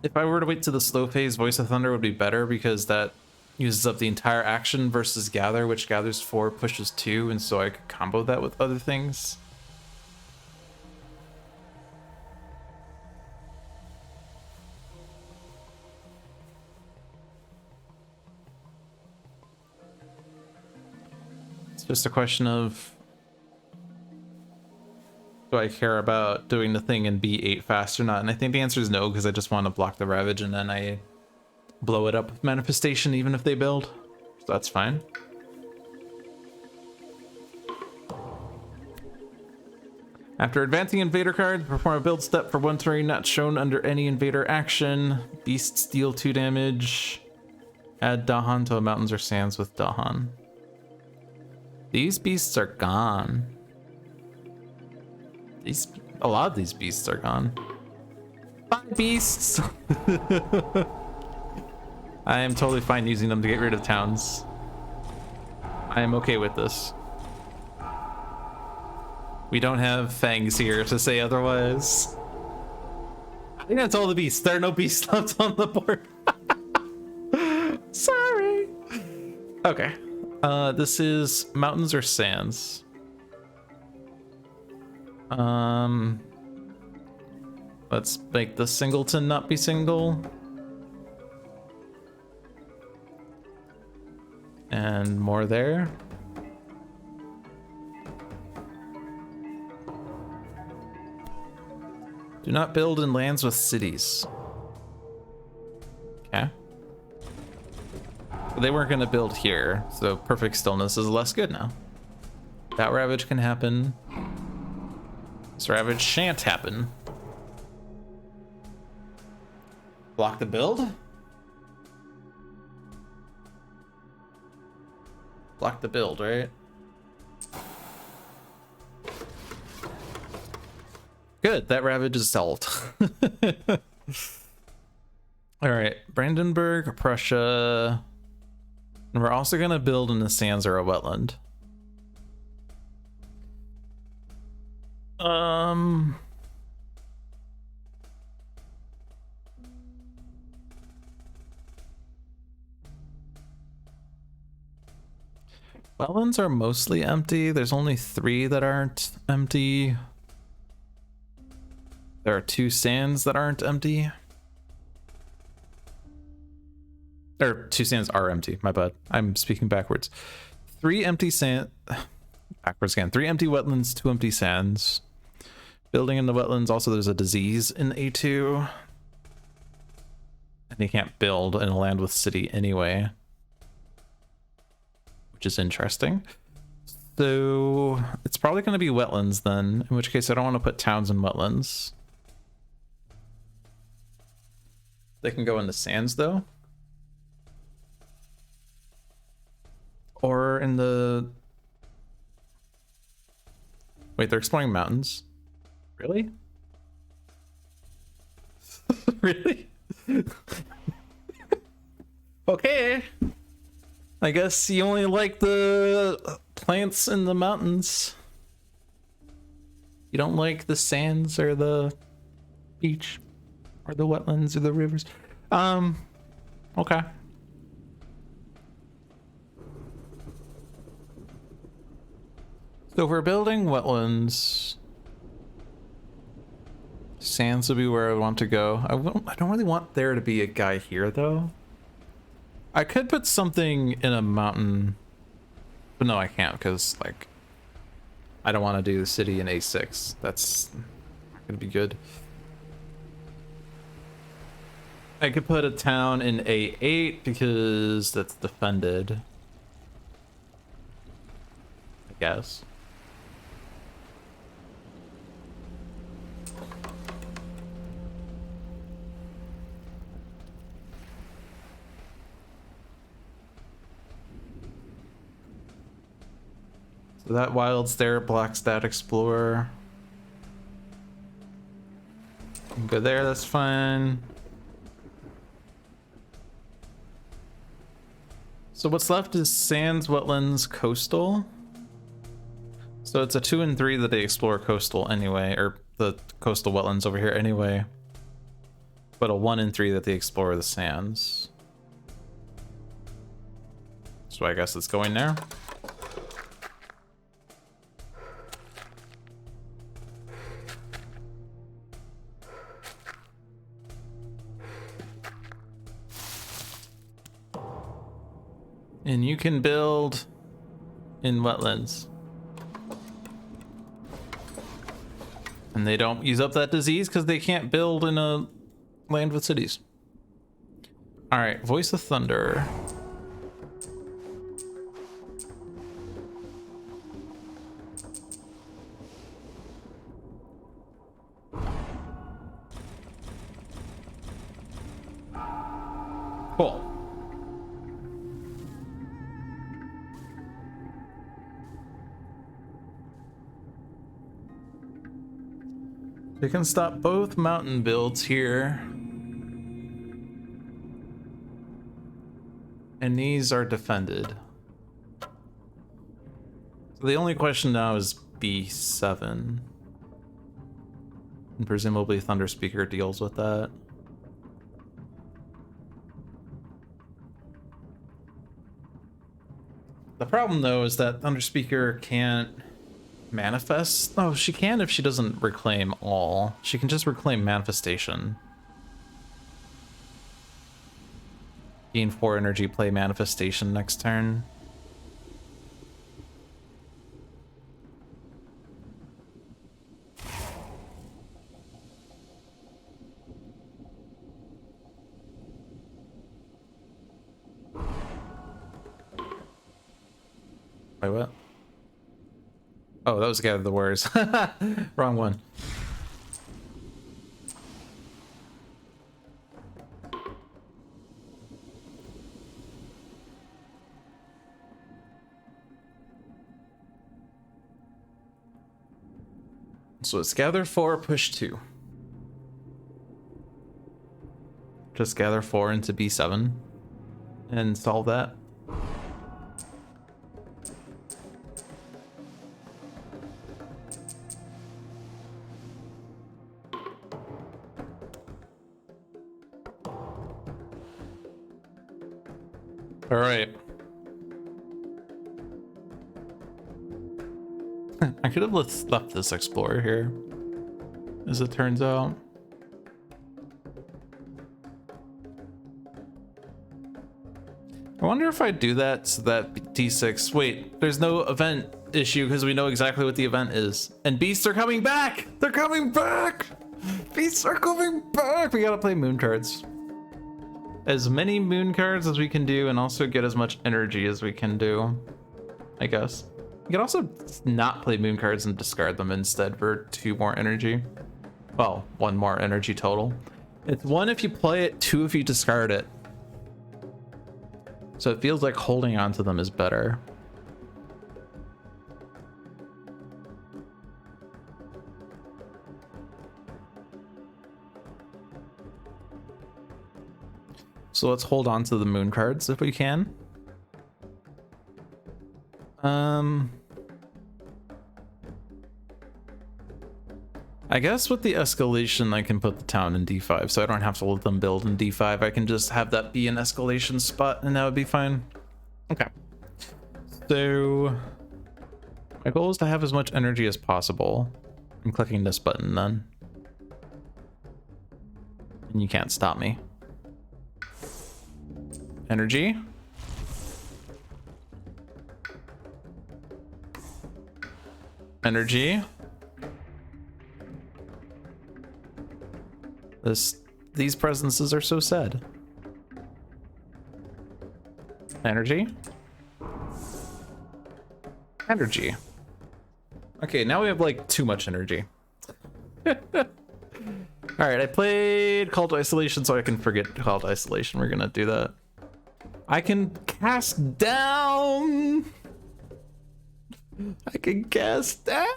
If I were to wait to the slow phase, Voice of Thunder would be better because that uses up the entire action versus Gather, which gathers 4, pushes 2, and so I could combo that with other things. It's just a question of, do I care about doing the thing in B8 fast or not? And I think the answer is no, because I just want to block the Ravage and then I blow it up with Manifestation even if they build. So that's fine. After advancing invader card, perform a build step for 1 terrain not shown under any invader action. Beasts deal 2 damage. Add Dahan to mountains or sands with Dahan. These beasts are gone. A lot of these beasts are gone. Bye, beasts! I am totally fine using them to get rid of towns. I am okay with this. We don't have fangs here to say otherwise. I think that's all the beasts. There are no beasts left on the board. Sorry. Okay. This is mountains or sands. Let's make the singleton not be single. And more there. Do not build in lands with cities. Okay. They weren't going to build here, so perfect stillness is less good now. That ravage can happen. This ravage shan't happen. Block the build? Block the build, right? Good, that ravage is solved. Alright, Brandenburg, Prussia. And we're also gonna build in the sands or a wetland. Wetlands are mostly empty. There's only 3 that aren't empty. There are 2 sands that aren't empty. Or 2 sands are empty, my bad. I'm speaking backwards. 3 empty sand... Backwards again. 3 empty wetlands, 2 empty sands. Building in the wetlands, also there's a disease in A2. And you can't build in a land with city anyway. Which is interesting. So it's probably going to be wetlands then, in which case I don't want to put towns in wetlands. They can go in the sands though. Or in the... Wait, they're exploring mountains? Really? Really? Okay. I guess you only like the plants in the mountains. You don't like the sands or the beach or the wetlands or the rivers. Okay. So if we're building wetlands, sands would be where I want to go. I don't really want there to be a guy here though. I could put something in a mountain, but no, I can't because like I don't want to do the city in A6. That's not gonna be good. I could put a town in A8 because that's defended, I guess. So that wild's there, black stat explorer. Go there, that's fine. So what's left is sands, wetlands, coastal. So it's a 2 and 3 that they explore coastal anyway, or the coastal wetlands over here anyway. But a 1 and 3 that they explore the sands. So I guess it's going there. And you can build in wetlands. And they don't use up that disease because they can't build in a land with cities. All right, Voice of Thunder. Cool. You can stop both mountain builds here. And these are defended. So the only question now is B7. And presumably Thunder Speaker deals with that. The problem though is that Thunder Speaker can't manifest. Oh, she can if she doesn't reclaim all. She can just reclaim manifestation. Gain 4 energy, play manifestation next turn. Wait, what? Oh, that was Gather the Words. Wrong one. So it's gather 4, push 2. Just gather 4 into B7 and solve that. All right. I could have left this explorer here, as it turns out. I wonder if I do that so that D6. Wait, there's no event issue because we know exactly what the event is. And beasts are coming back! They're coming back! Beasts are coming back! We gotta play moon cards. As many moon cards as we can do and also get as much energy as we can do, I guess. You can also not play moon cards and discard them instead for 2 more energy. Well, 1 more energy total. It's 1 if you play it, 2 if you discard it. So it feels like holding on to them is better. So let's hold on to the moon cards if we can. I guess with the escalation, I can put the town in D5, so I don't have to let them build in D5. I can just have that be an escalation spot, and that would be fine. Okay. So my goal is to have as much energy as possible. I'm clicking this button then. And you can't stop me. Energy. Energy. These presences are so sad. Energy. Energy. Okay, now we have like too much energy. All right, I played Call to Isolation so I can forget Call to Isolation. We're gonna do that. I can cast down. I can cast down.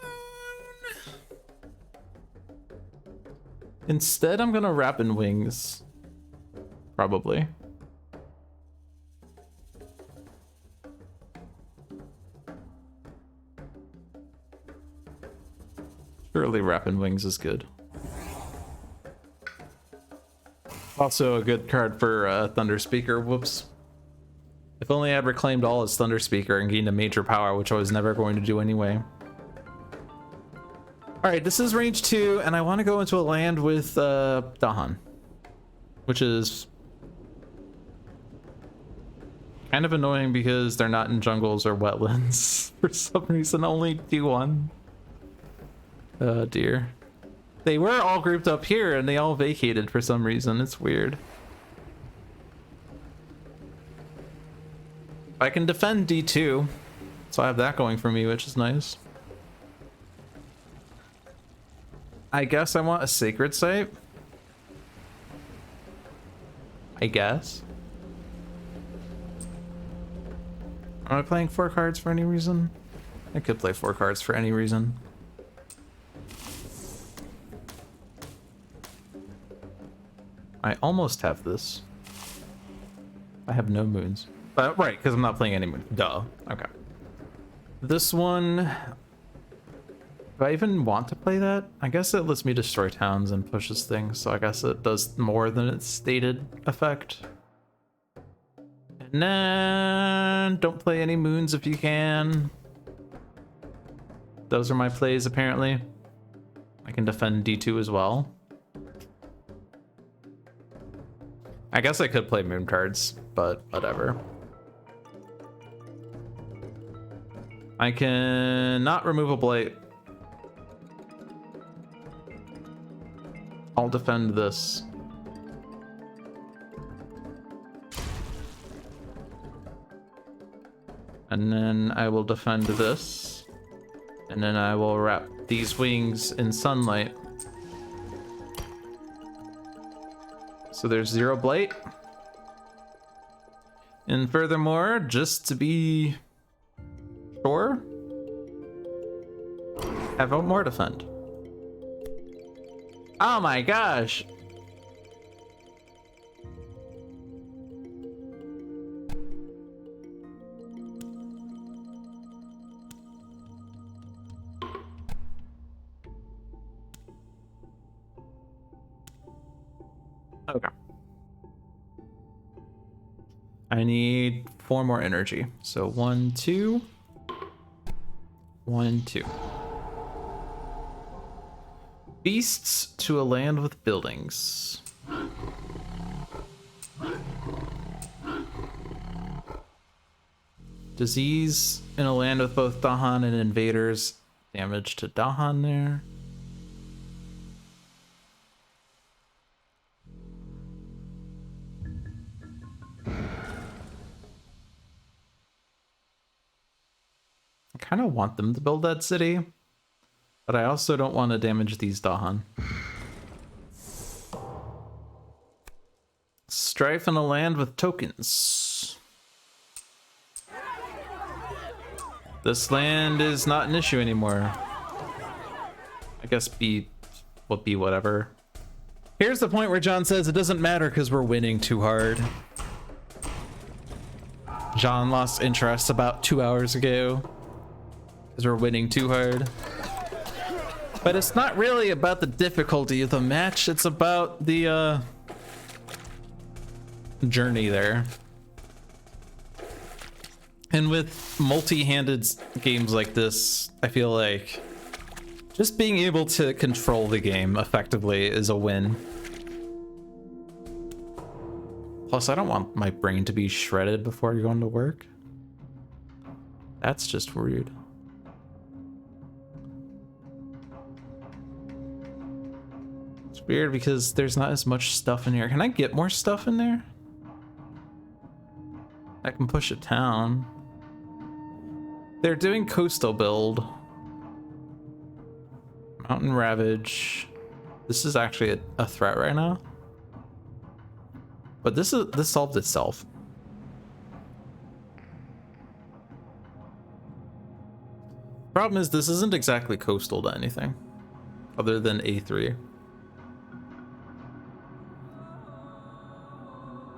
Instead, I'm gonna wrap in wings. Probably. Surely wrap in wings is good. Also a good card for Thunder Speaker. Whoops. If only I'd reclaimed all his Thunder Speaker and gained a major power, which I was never going to do anyway. Alright, this is range 2, and I want to go into a land with Dahan. Which is kind of annoying because they're not in jungles or wetlands. For some reason, only D1. Oh dear. They were all grouped up here and they all vacated for some reason. It's weird. I can defend D2, so I have that going for me, which is nice. I guess I want a sacred site. I guess. Am I playing 4 cards for any reason? I could play 4 cards for any reason. I almost have this. I have no moons. Right, because I'm not playing any moons. Duh. Okay. This one... Do I even want to play that? I guess it lets me destroy towns and pushes things, so I guess it does more than its stated effect. And then... Don't play any moons if you can. Those are my plays, apparently. I can defend D2 as well. I guess I could play moon cards, but whatever. I can not remove a blight. I'll defend this. And then I will defend this. And then I will wrap these wings in sunlight. So there's 0 blight. And furthermore, just to be sure, have one more defend. Oh my gosh. Okay. I need 4 more energy. So 1, 2. 1, 2. Beasts to a land with buildings. Disease in a land with both Dahan and invaders. Damage to Dahan there. I kind of want them to build that city, but I also don't want to damage these Dahan. Strife in a land with tokens. This land is not an issue anymore. I guess B will be whatever. Here's the point where John says it doesn't matter because we're winning too hard. John lost interest about 2 hours ago because we're winning too hard. But it's not really about the difficulty of the match, it's about the journey there. And with multi-handed games like this, I feel like just being able to control the game effectively is a win. Plus, I don't want my brain to be shredded before going to work. That's just rude. It's weird because there's not as much stuff in here. Can I get more stuff in there? I can push a town. They're doing coastal build. Mountain Ravage. This is actually a threat right now. But this solved itself. Problem is this isn't exactly coastal to anything other than A3.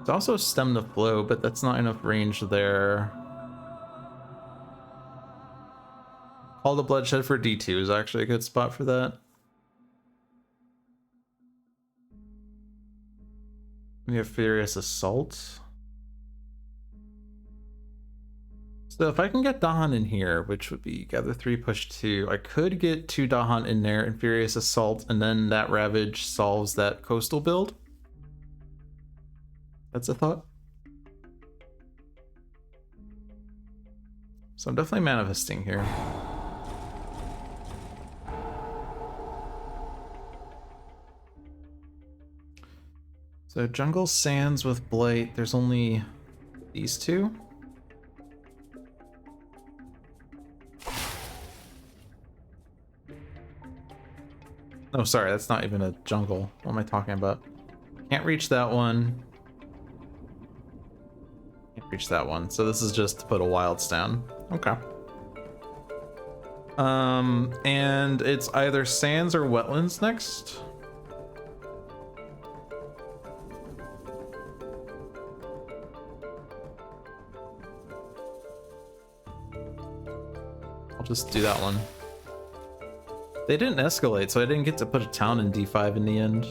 It's also stem to flow, but that's not enough range there. Call the Bloodshed for D2 is actually a good spot for that. We have Furious Assault. So if I can get Dahan in here, which would be gather 3, push 2, I could get 2 Dahan in there and Furious Assault, and then that Ravage solves that coastal build. That's a thought. So I'm definitely manifesting here. So Jungle Sands with Blight, there's only these two. Oh, sorry, that's not even a jungle. What am I talking about? Can't reach that one. Can't reach that one. So this is just to put a wilds down. Okay. And it's either sands or wetlands next. I'll just do that one. They didn't escalate, so I didn't get to put a town in D5 in the end.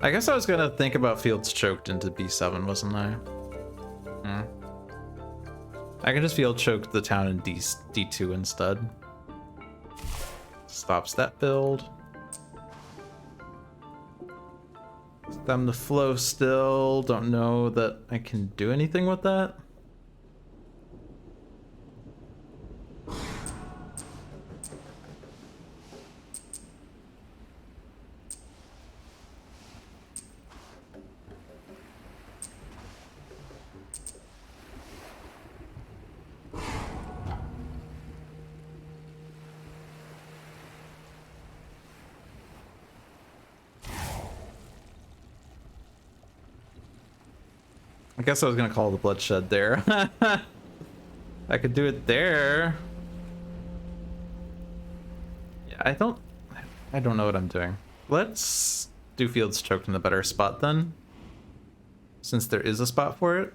I guess I was gonna think about fields choked into B7, wasn't I? I can just field choke the town in D2 instead. Stops that build. Stem the flow still. Don't know that I can do anything with that. I guess I was gonna call the Bloodshed there. I could do it there. Yeah, I don't know what I'm doing. Let's do fields choked in a better spot then. Since there is a spot for it.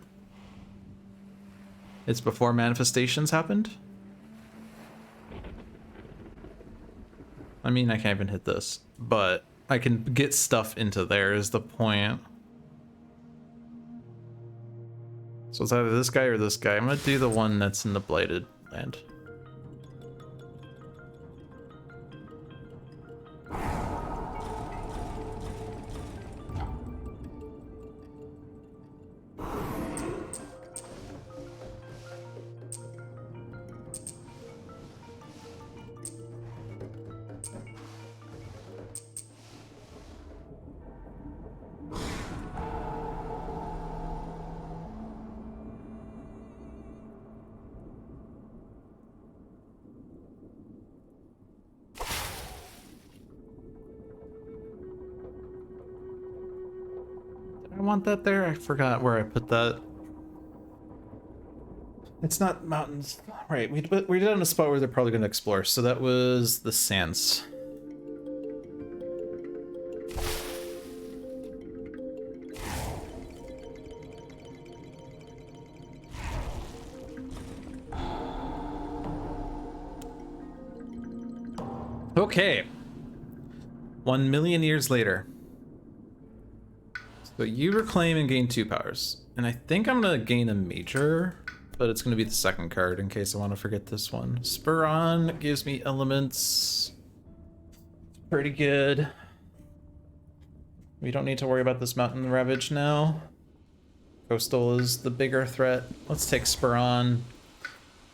It's before manifestations happened. I mean, I can't even hit this, but I can get stuff into there is the point. So it's either this guy or this guy. I'm gonna do the one that's in the blighted land. I want that there. I forgot where I put that. It's not mountains. Right, we did it on a spot where they're probably going to explore. So that was the sands. Okay. 1,000,000 years later. So you reclaim and gain 2 powers. And I think I'm gonna gain a major, but it's gonna be the second card in case I want to forget this one. Spur on gives me elements. Pretty good. We don't need to worry about this mountain ravage now. Coastal is the bigger threat. Let's take Spur on,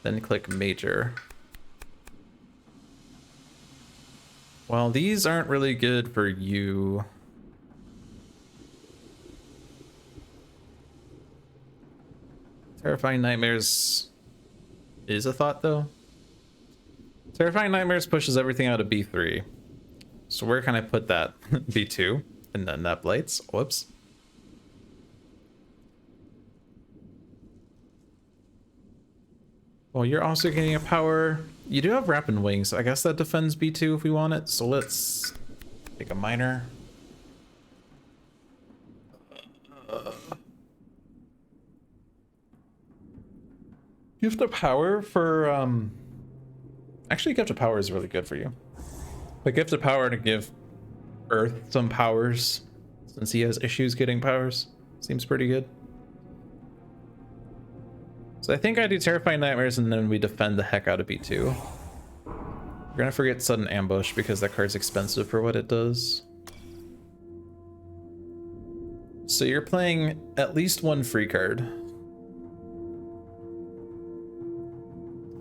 then click major. Well, these aren't really good for you. Terrifying Nightmares is a thought, though. Terrifying Nightmares pushes everything out of B3. So where can I put that? B2? And then that blights. Whoops. Well, you're also getting a power. You do have Rapid Wings. I guess that defends B2 if we want it. So let's take a minor. Gift of Power for, actually Gift of Power is really good for you. But Gift of Power to give Earth some powers, since he has issues getting powers, seems pretty good. So I think I do Terrifying Nightmares and then we defend the heck out of B2. We're gonna forget Sudden Ambush because that card's expensive for what it does. So you're playing at least one free card.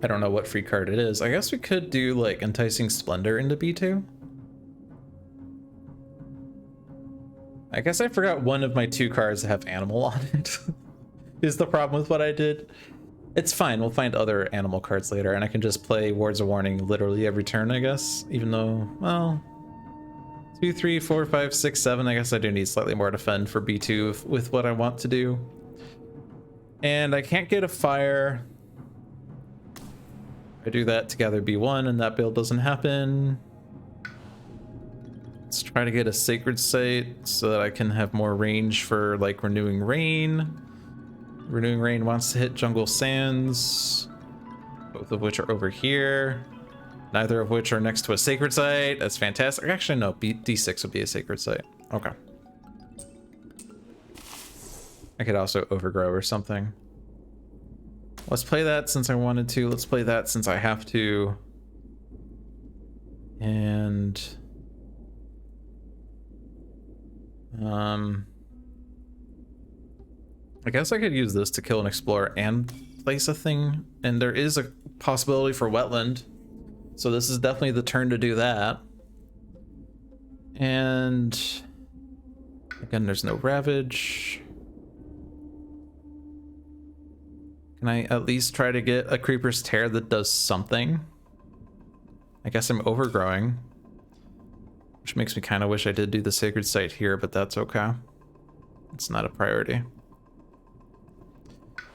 I don't know what free card it is. I guess we could do like Enticing Splendor into B2. I guess I forgot one of my 2 cards that have animal on it. Is the problem with what I did. It's fine, we'll find other animal cards later and I can just play Words of Warning literally every turn, I guess. Even though, well, 2, 3, 4, 5, 6, 7. I guess I do need slightly more defend for B2 with what I want to do. And I can't get a fire. I do that to gather B1 and that build doesn't happen. Let's try to get a Sacred Site so that I can have more range for like Renewing Rain. Renewing Rain wants to hit Jungle Sands, both of which are over here. Neither of which are next to a Sacred Site. That's fantastic. Actually, no, D6 would be a Sacred Site. Okay. I could also Overgrow or something. Let's play that since I wanted to. Let's play that since I have to. And I guess I could use this to kill an Explorer and place a thing. And there is a possibility for Wetland. So this is definitely the turn to do that. And again, there's no Ravage. Can I at least try to get a Creeper's Tear that does something? I guess I'm overgrowing. Which makes me kind of wish I did do the Sacred Site here, but that's okay. It's not a priority.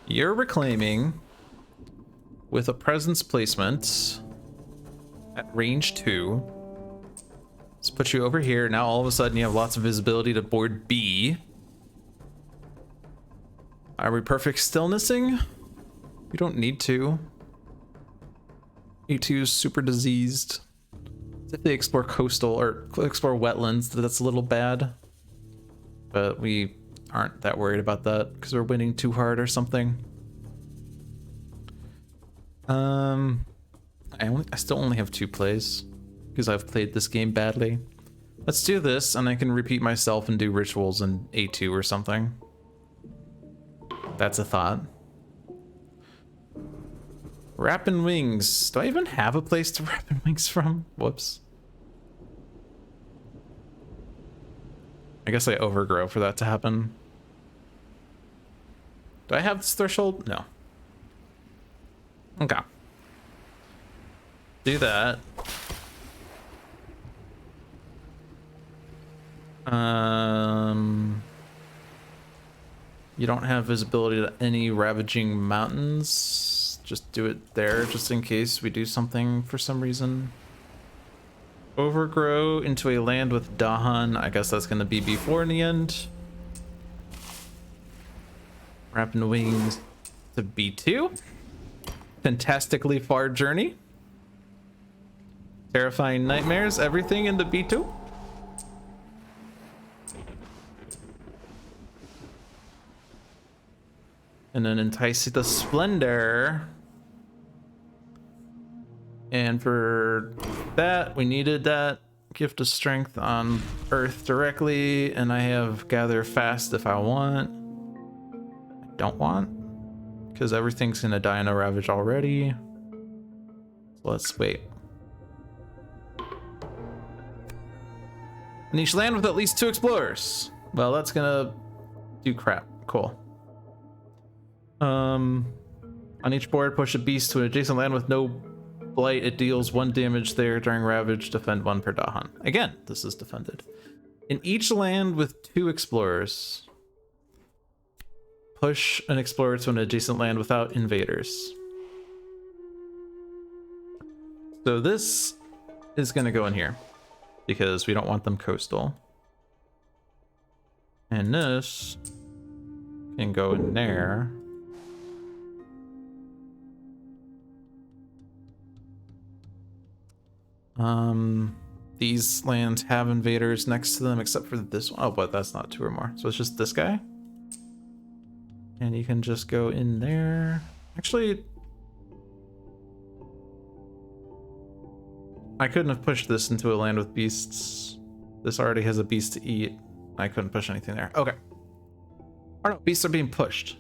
You're reclaiming with a Presence placement at range 2. Let's put you over here. Now all of a sudden you have lots of visibility to board B. Are we perfect stillnessing? We don't need to. E2 is super diseased. If they explore coastal or explore wetlands, that's a little bad. But we aren't that worried about that because we're winning too hard or something. I still only have 2 plays because I've played this game badly. Let's do this and I can repeat myself and do rituals in A2 or something. That's a thought. Rapid Wings. Do I even have a place to Rapid Wings from? Whoops. I guess I overgrow for that to happen. Do I have this threshold? No. Okay. Do that. You don't have visibility to any ravaging mountains. Just do it there, just in case we do something for some reason. Overgrow into a land with Dahan. I guess that's going to be B4 in the end. Rapid Wings to B2. Fantastically far journey. Terrifying nightmares, everything in the B2. And then entice the splendor. And for that, we needed that gift of strength on Earth directly, and I have gather fast if I want. I don't want, because everything's gonna die in a ravage already. So let's wait. Niche land with at least 2 explorers. Well, that's gonna do crap. Cool. On each board, push a beast to an adjacent land with no blight. It deals 1 damage there during ravage. Defend 1 per Dahan. Again, this is defended. In each land with 2 explorers, push an explorer to an adjacent land without invaders. So this is going to go in here because we don't want them coastal. And this can go in there. These lands have invaders next to them except for this one. Oh, but that's not 2 or more. So it's just this guy. And you can just go in there. Actually, I couldn't have pushed this into a land with beasts. This already has a beast to eat. I couldn't push anything there. Okay. Oh no, beasts are being pushed.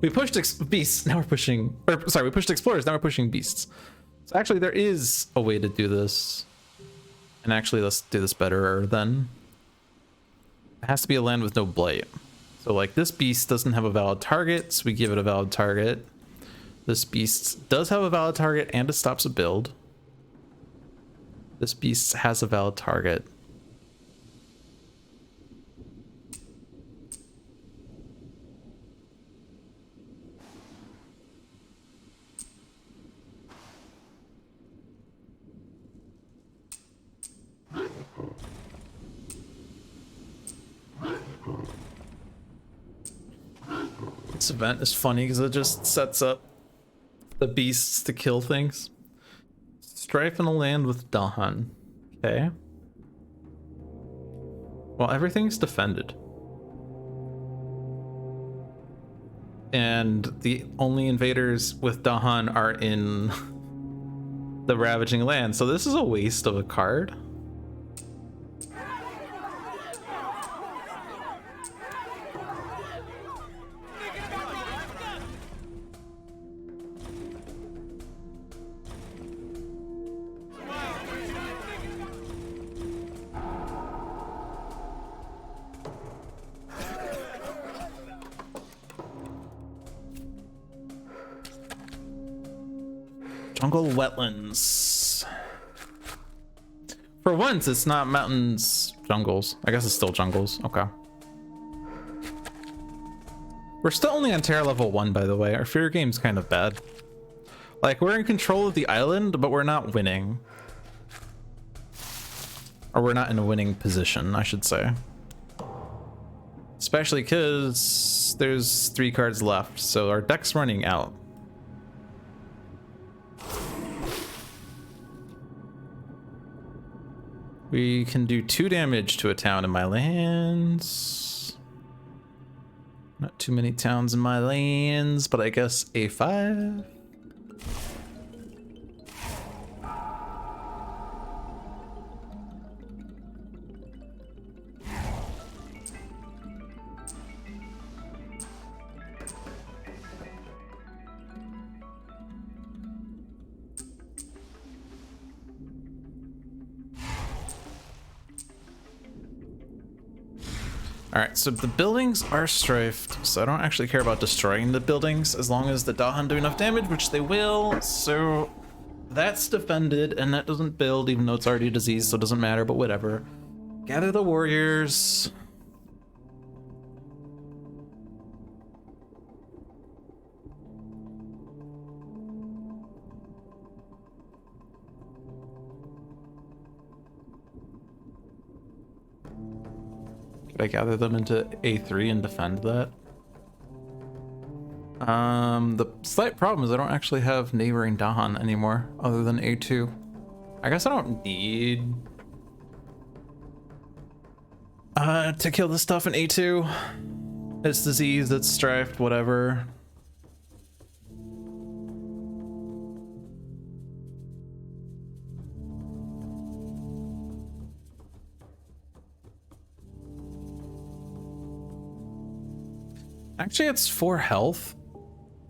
We pushed beasts, now we're pushing, or sorry, we pushed explorers, now we're pushing beasts. So actually there is a way to do this. And actually let's do this better then. It has to be a land with no blight. So like this beast doesn't have a valid target, so we give it a valid target. This beast does have a valid target and it stops a build. This beast has a valid target. This event is funny because it just sets up the beasts to kill things. Strife in a land with Dahan. Okay. Well, everything's defended. And the only invaders with Dahan are in the Ravaging Land. So this is a waste of a card. Jungle wetlands. For once, it's not mountains, jungles. I guess it's still jungles. Okay. We're still only on Terra level 1, by the way. Our fear game's kind of bad. Like, we're in control of the island, but we're not winning. Or we're not in a winning position, I should say. Especially because there's 3 cards left, so our deck's running out. We can do 2 damage to a town in my lands. Not too many towns in my lands, but I guess A5. Alright, so the buildings are strifed, so I don't actually care about destroying the buildings as long as the Dahan do enough damage, which they will. So that's defended, and that doesn't build, even though it's already diseased, so it doesn't matter, but whatever. Gather the warriors. I gather them into A3 and defend that. The slight problem is I don't actually have neighboring Dahan anymore other than A2. I guess I don't need to kill this stuff in A2. It's disease, it's strife, whatever. Actually, it's 4 health.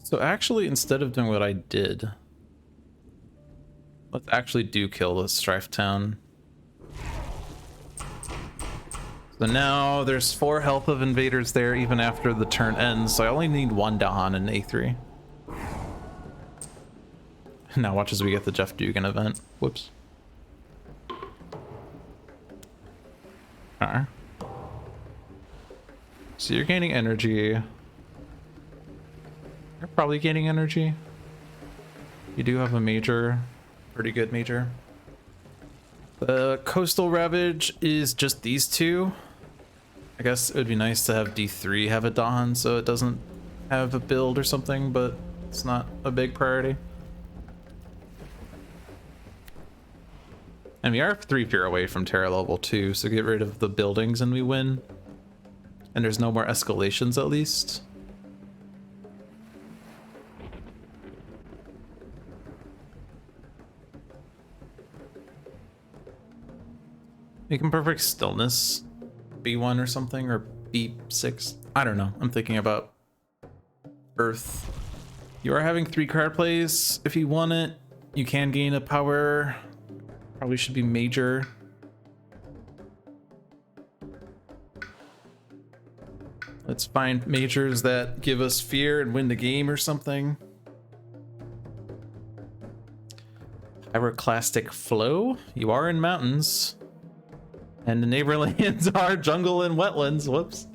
So actually, instead of doing what I did, let's actually do kill the Strife Town. So now there's 4 health of invaders there even after the turn ends, so I only need 1 Dahan in A3. Now watch as we get the Jeff Dugan event. Whoops. Alright. So you're gaining energy. You're probably gaining energy. You do have a major, pretty good major. The Coastal Ravage is just these 2. I guess it would be nice to have D3 have a Dahan so it doesn't have a build or something, but it's not a big priority. And we are 3 fear away from Terra level 2, so get rid of the buildings and we win. And there's no more escalations at least. You can perfect stillness B1 or something, or B6. I don't know. I'm thinking about Earth. You are having 3 card plays. If you want it, you can gain a power. Probably should be major. Let's find majors that give us fear and win the game or something. Pyroclastic Flow. You are in mountains. And the neighborlands are jungle and wetlands. Whoops.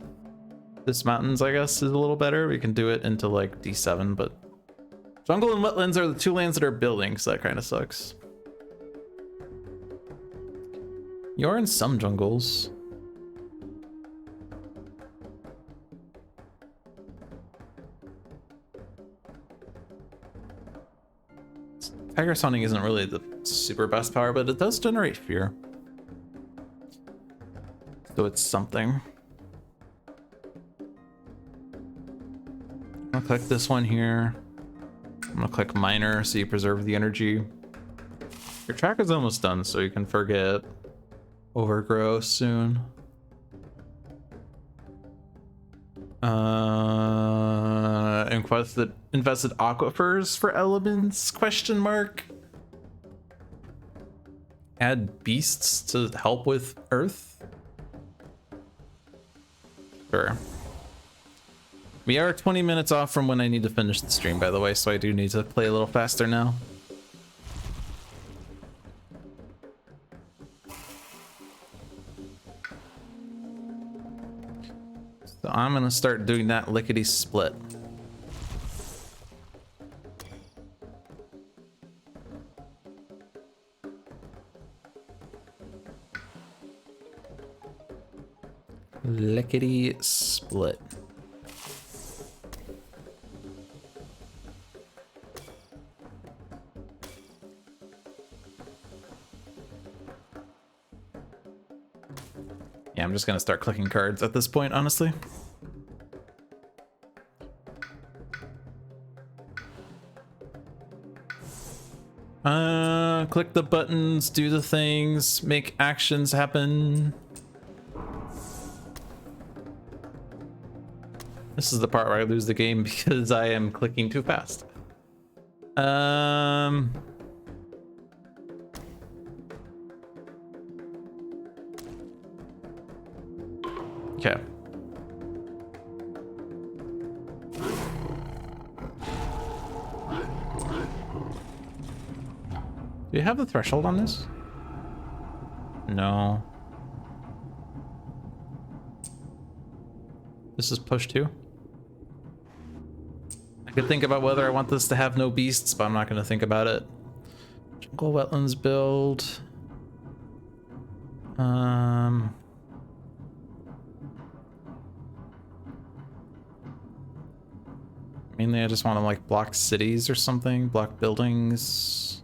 This mountains, I guess, is a little better. We can do it into like D7, but jungle and wetlands are the 2 lands that are building, so that kind of sucks. You're in some jungles. Tiger Sounding isn't really the super best power, but it does generate fear. So it's something. I'm gonna click this one here. I'm gonna click minor so you preserve the energy. Your track is almost done, so you can forget overgrow soon. Invested aquifers for elements? Question mark. Add beasts to help with Earth. Sure. We are 20 minutes off from when I need to finish the stream, by the way, so I do need to play a little faster now. So I'm gonna start doing that lickety split. Lickety split. Yeah, I'm just gonna start clicking cards at this point, honestly. Click the buttons, do the things, make actions happen. This is the part where I lose the game because I am clicking too fast. Okay. Do you have the threshold on this? No. This is push 2. I could think about whether I want this to have no beasts, but I'm not going to think about it. Jungle wetlands build. Mainly I just want to like block cities or something, block buildings.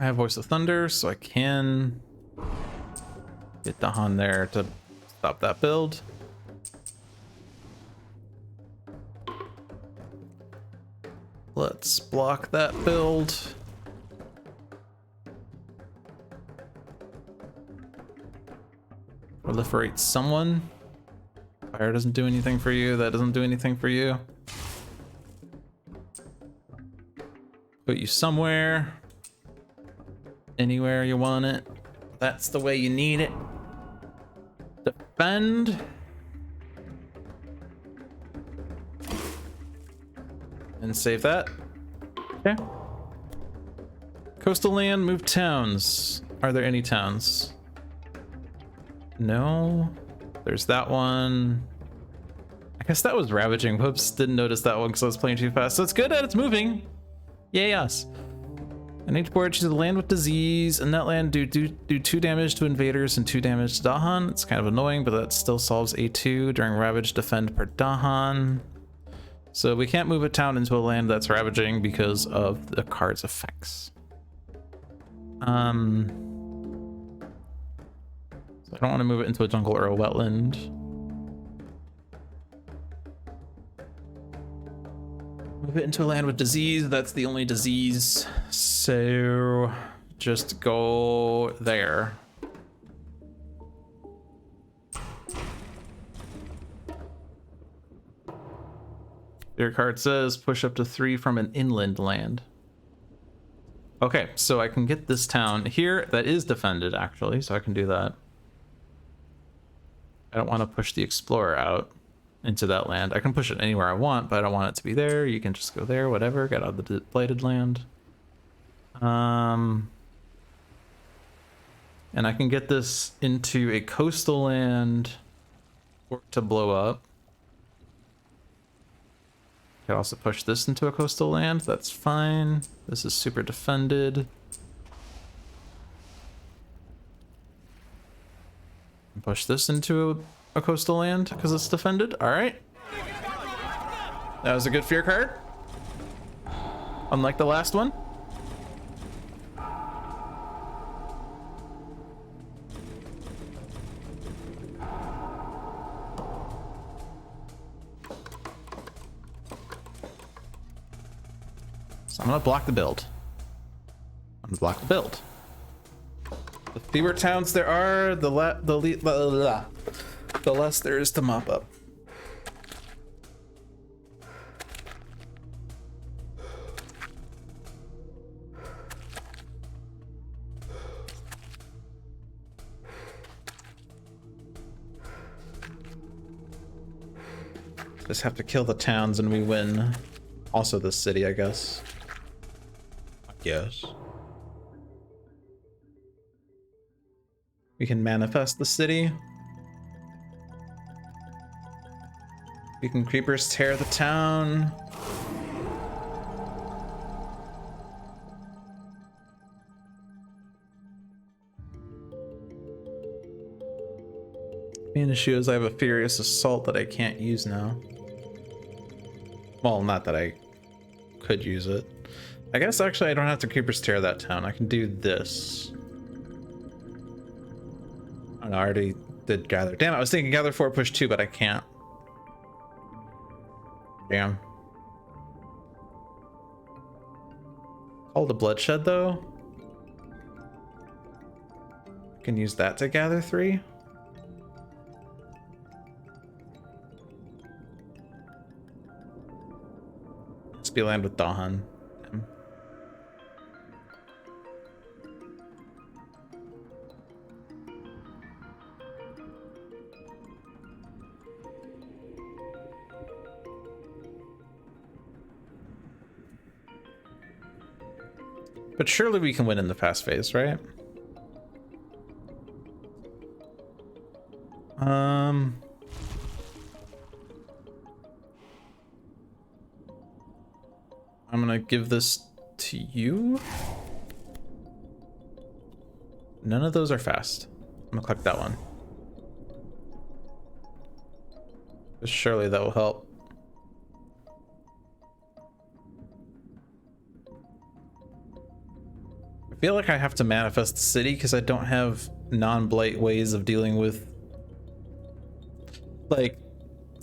I have Voice of Thunder, so I can get Dahan there to stop that build. Let's block that build. Proliferate someone. Fire doesn't do anything for you. That doesn't do anything for you. Put you somewhere. Anywhere you want it. That's the way you need it. Defend. And save that. Okay. Coastal land, move towns. Are there any towns? No. There's that one. I guess that was ravaging. Whoops, didn't notice that one because I was playing too fast. So it's good that it's moving. Yay us. I need to forage to the land with disease, and that land do 2 damage to invaders and 2 damage to Dahan. It's kind of annoying, but that still solves A2 during ravage defend per Dahan. So we can't move a town into a land that's ravaging because of the card's effects. So I don't want to move it into a jungle or a wetland. Move it into a land with disease. That's the only disease. So just go there. Your card says push up to 3 from an inland land. Okay, so I can get this town here that is defended actually, so I can do that. I don't want to push the explorer out into that land. I can push it anywhere I want, but I don't want it to be there. You can just go there, whatever, get out of the blighted land. And I can get this into a coastal land or to blow up. I can also push this into a coastal land. That's fine. This is super defended. Push this into a coastal land because it's defended. All right. That was a good fear card. Unlike the last one. So I'm gonna block the build. I'm gonna block the build. The fewer towns there are, the less there is to mop up. Just have to kill the towns and we win. Also the city, I guess. Yes. We can manifest the city. We can creepers tear the town. Main issue is I have a furious assault that I can't use now. Well, not that I could use it. I guess actually I don't have to creepers tear that town. I can do this. Oh, no, I already did gather. Damn, I was thinking gather 4, push 2, but I can't. Damn. Call to bloodshed though. I can use that to gather 3. Let's be land with Dahan. But surely we can win in the fast phase, right? I'm gonna give this to you. None of those are fast. I'm gonna click that one. Surely that will help. feel like I have to manifest the city because I don't have non-blight ways of dealing with, like,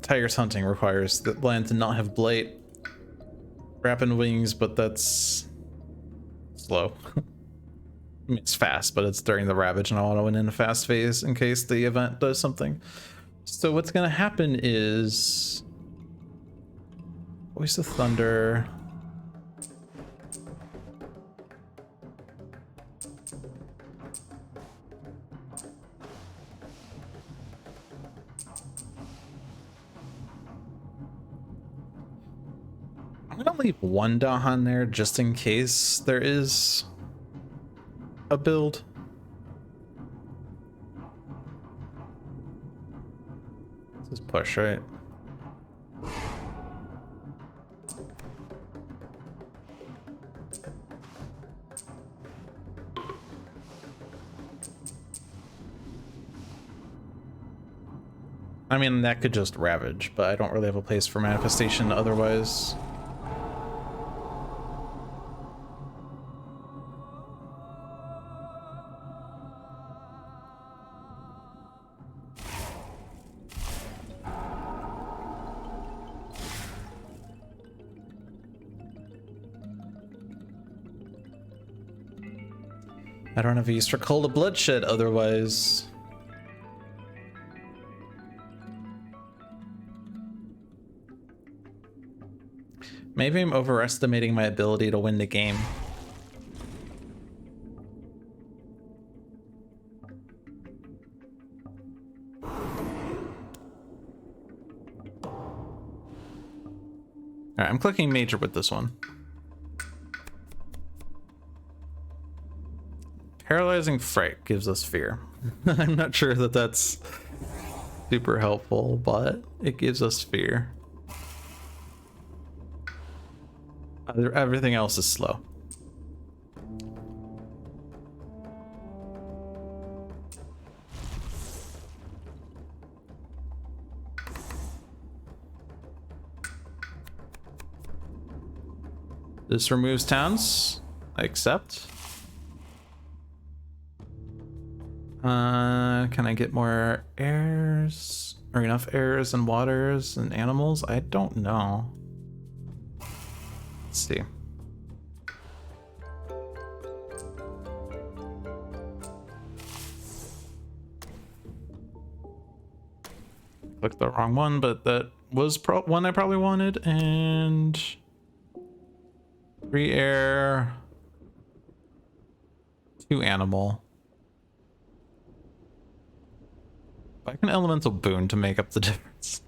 Tiger's Hunting requires the land to not have blight. Rapid Wings, but that's slow. I mean, it's fast, but it's during the Ravage, and I want to win in a fast phase in case the event does something. So what's gonna happen is Voice of Thunder. I'm gonna leave one Dahan there just in case there is a build. This is push, right? I mean, that could just Ravage, but I don't really have a place for manifestation otherwise. I don't have a use for Call of Bloodshed otherwise. Maybe I'm overestimating my ability to win the game. Alright, I'm clicking major with this one. Paralyzing Fright gives us fear. I'm not sure that that's super helpful, but it gives us fear. Everything else is slow. This removes towns. I accept. Can I get more airs? Or enough airs and waters and animals? I don't know. Let's see. Clicked the wrong one, but that was one I probably wanted. And 3 air, 2 animal. I can elemental boon to make up the difference.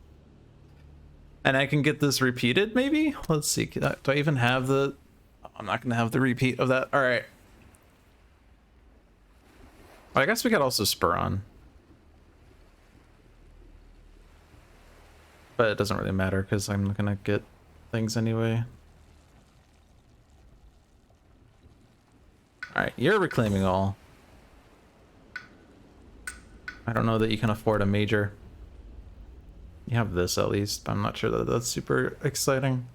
And I can get this repeated, maybe? Let's see. Do I even have the... I'm not going to have the repeat of that. All right. Well, I guess we could also spur on. But it doesn't really matter because I'm going to get things anyway. All right, you're reclaiming all. I don't know that you can afford a major. You have this at least, but I'm not sure that that's super exciting.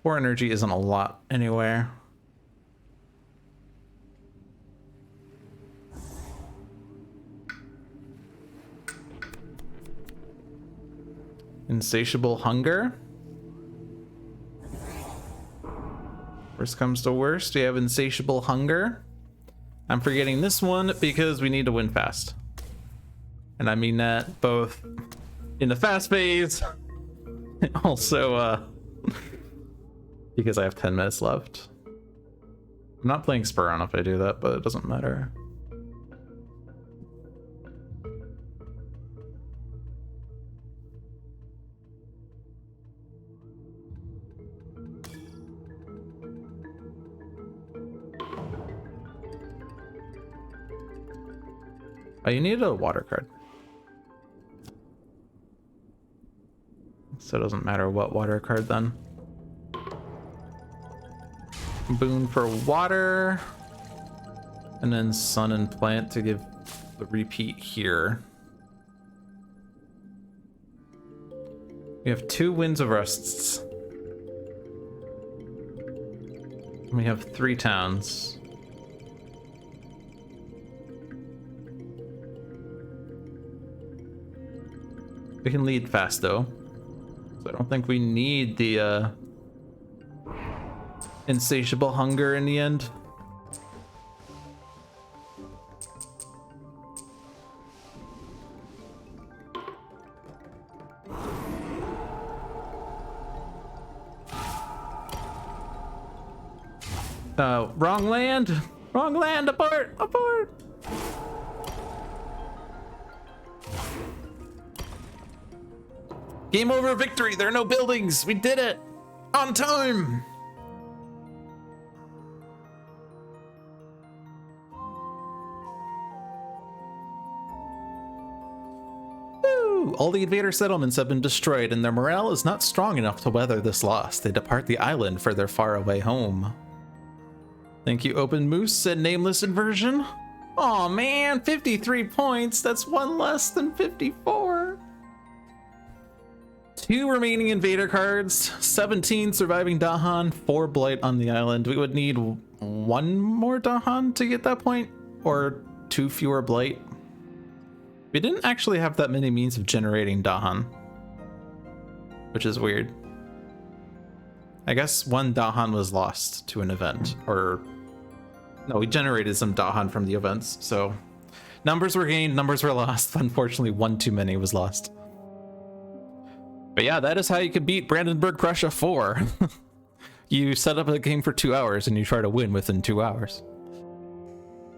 4 energy isn't a lot anywhere. Insatiable hunger. Worst comes to worst, we have insatiable hunger. I'm forgetting this one because we need to win fast. And I mean that both in the fast phase, and also because I have 10 minutes left. I'm not playing spur on if I do that, but it doesn't matter. Oh, you need a water card. So it doesn't matter what water card then. Boon for water. And then sun and plant to give the repeat here. We have 2 Winds of Rusts. We have 3 towns. We can lead fast though, so I don't think we need the insatiable hunger in the end. Wrong land! Wrong land! Abort! Abort! Game over, victory! There are no buildings! We did it! On time! Woo! All the invader settlements have been destroyed and their morale is not strong enough to weather this loss. They depart the island for their faraway home. Thank you, Open Moose and Nameless Inversion. Aw man, 53 points. That's one less than 54. 2 remaining invader cards, 17 surviving Dahan, 4 blight on the island. We would need 1 more Dahan to get that point, or 2 fewer blight. We didn't actually have that many means of generating Dahan, which is weird. I guess 1 Dahan was lost to an event, or no, we generated some Dahan from the events, so numbers were gained, numbers were lost. Unfortunately, 1 too many was lost. But yeah, that is how you can beat Brandenburg Prussia 4. You set up a game for 2 hours and you try to win within 2 hours.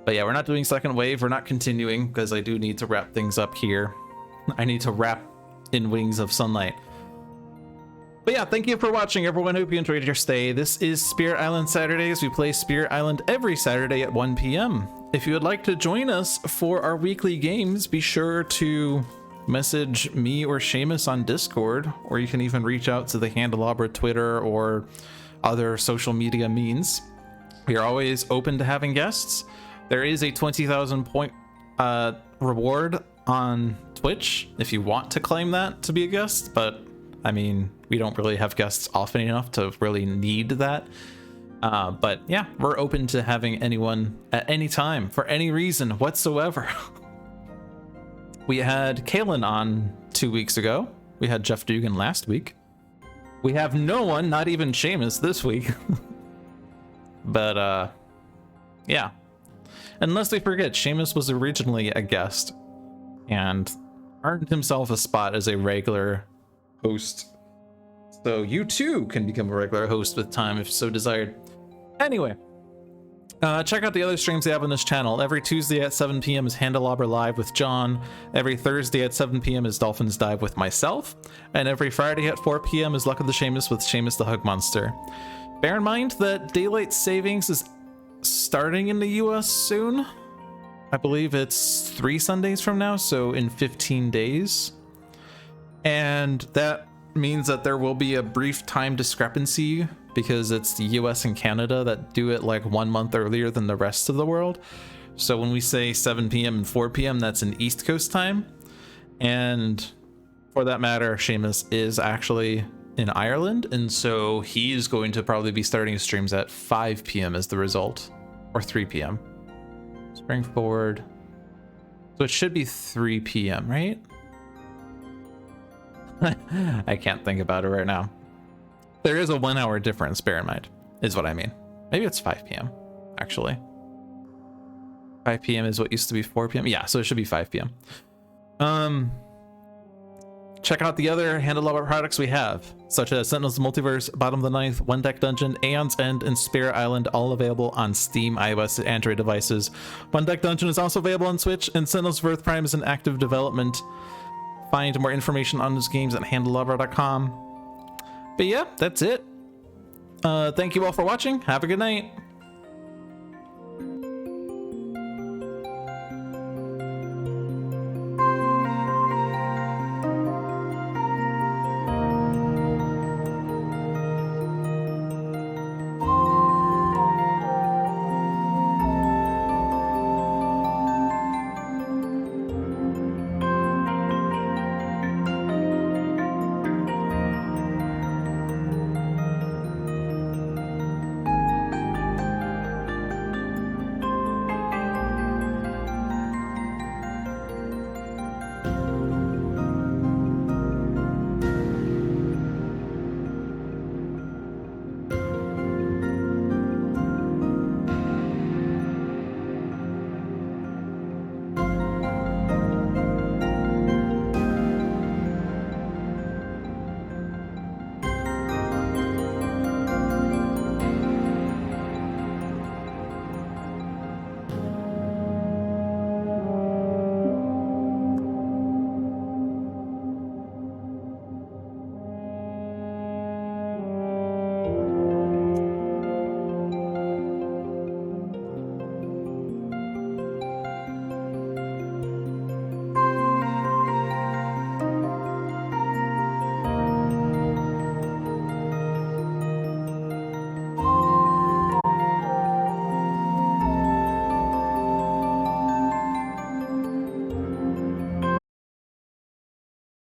But yeah, we're not doing second wave, we're not continuing, because I do need to wrap things up here. I need to wrap in Wings of Sunlight. But yeah, thank you for watching, everyone. Hope you enjoyed your stay. This is Spirit Island Saturdays. We play Spirit Island every Saturday at 1 p.m. If you would like to join us for our weekly games, be sure to message me or Seamus on Discord, or you can even reach out to the Handelabra Twitter or other social media means. We are always open to having guests. There is a 20,000 point reward on Twitch if you want to claim that to be a guest, but I mean, we don't really have guests often enough to really need that. But yeah, we're open to having anyone at any time for any reason whatsoever. We had Kalen on 2 weeks ago. We had Jeff Dugan last week. We have no one, not even Seamus, this week. But yeah. Unless we forget, Seamus was originally a guest and earned himself a spot as a regular host. So you too can become a regular host with time if so desired. Anyway, check out the other streams they have on this channel. Every Tuesday at 7 p.m. is Handelabra Live with John. Every Thursday at 7 p.m. is Dolphins Dive with myself. And every Friday at 4 p.m. is Luck of the Seamus with Seamus the Hug Monster. Bear in mind that Daylight Savings is starting in the US soon. I believe it's 3 Sundays from now, so in 15 days. And that means that there will be a brief time discrepancy because it's the US and Canada that do it like 1 month earlier than the rest of the world. So when we say 7 p.m. and 4 p.m., that's in East Coast time. And for that matter, Seamus is actually in Ireland, and so he's going to probably be starting his streams at 5 p.m. as the result, or 3 p.m. Spring forward. So it should be 3 p.m., right? I can't think about it right now. There is a 1 hour difference, bear in mind, is what I mean. Maybe it's 5 p.m. actually. 5 p.m. is what used to be 4 p.m. Yeah, so it should be 5 p.m. Check out the other Handelabra products we have, such as Sentinels of the Multiverse, Bottom of the Ninth, One Deck Dungeon, Aeon's End, and Spirit Island, all available on Steam, iOS, and Android devices. One Deck Dungeon is also available on Switch, and Sentinels of Earth Prime is in active development. Find more information on those games at handelabra.com. But yeah, that's it. Thank you all for watching. Have a good night.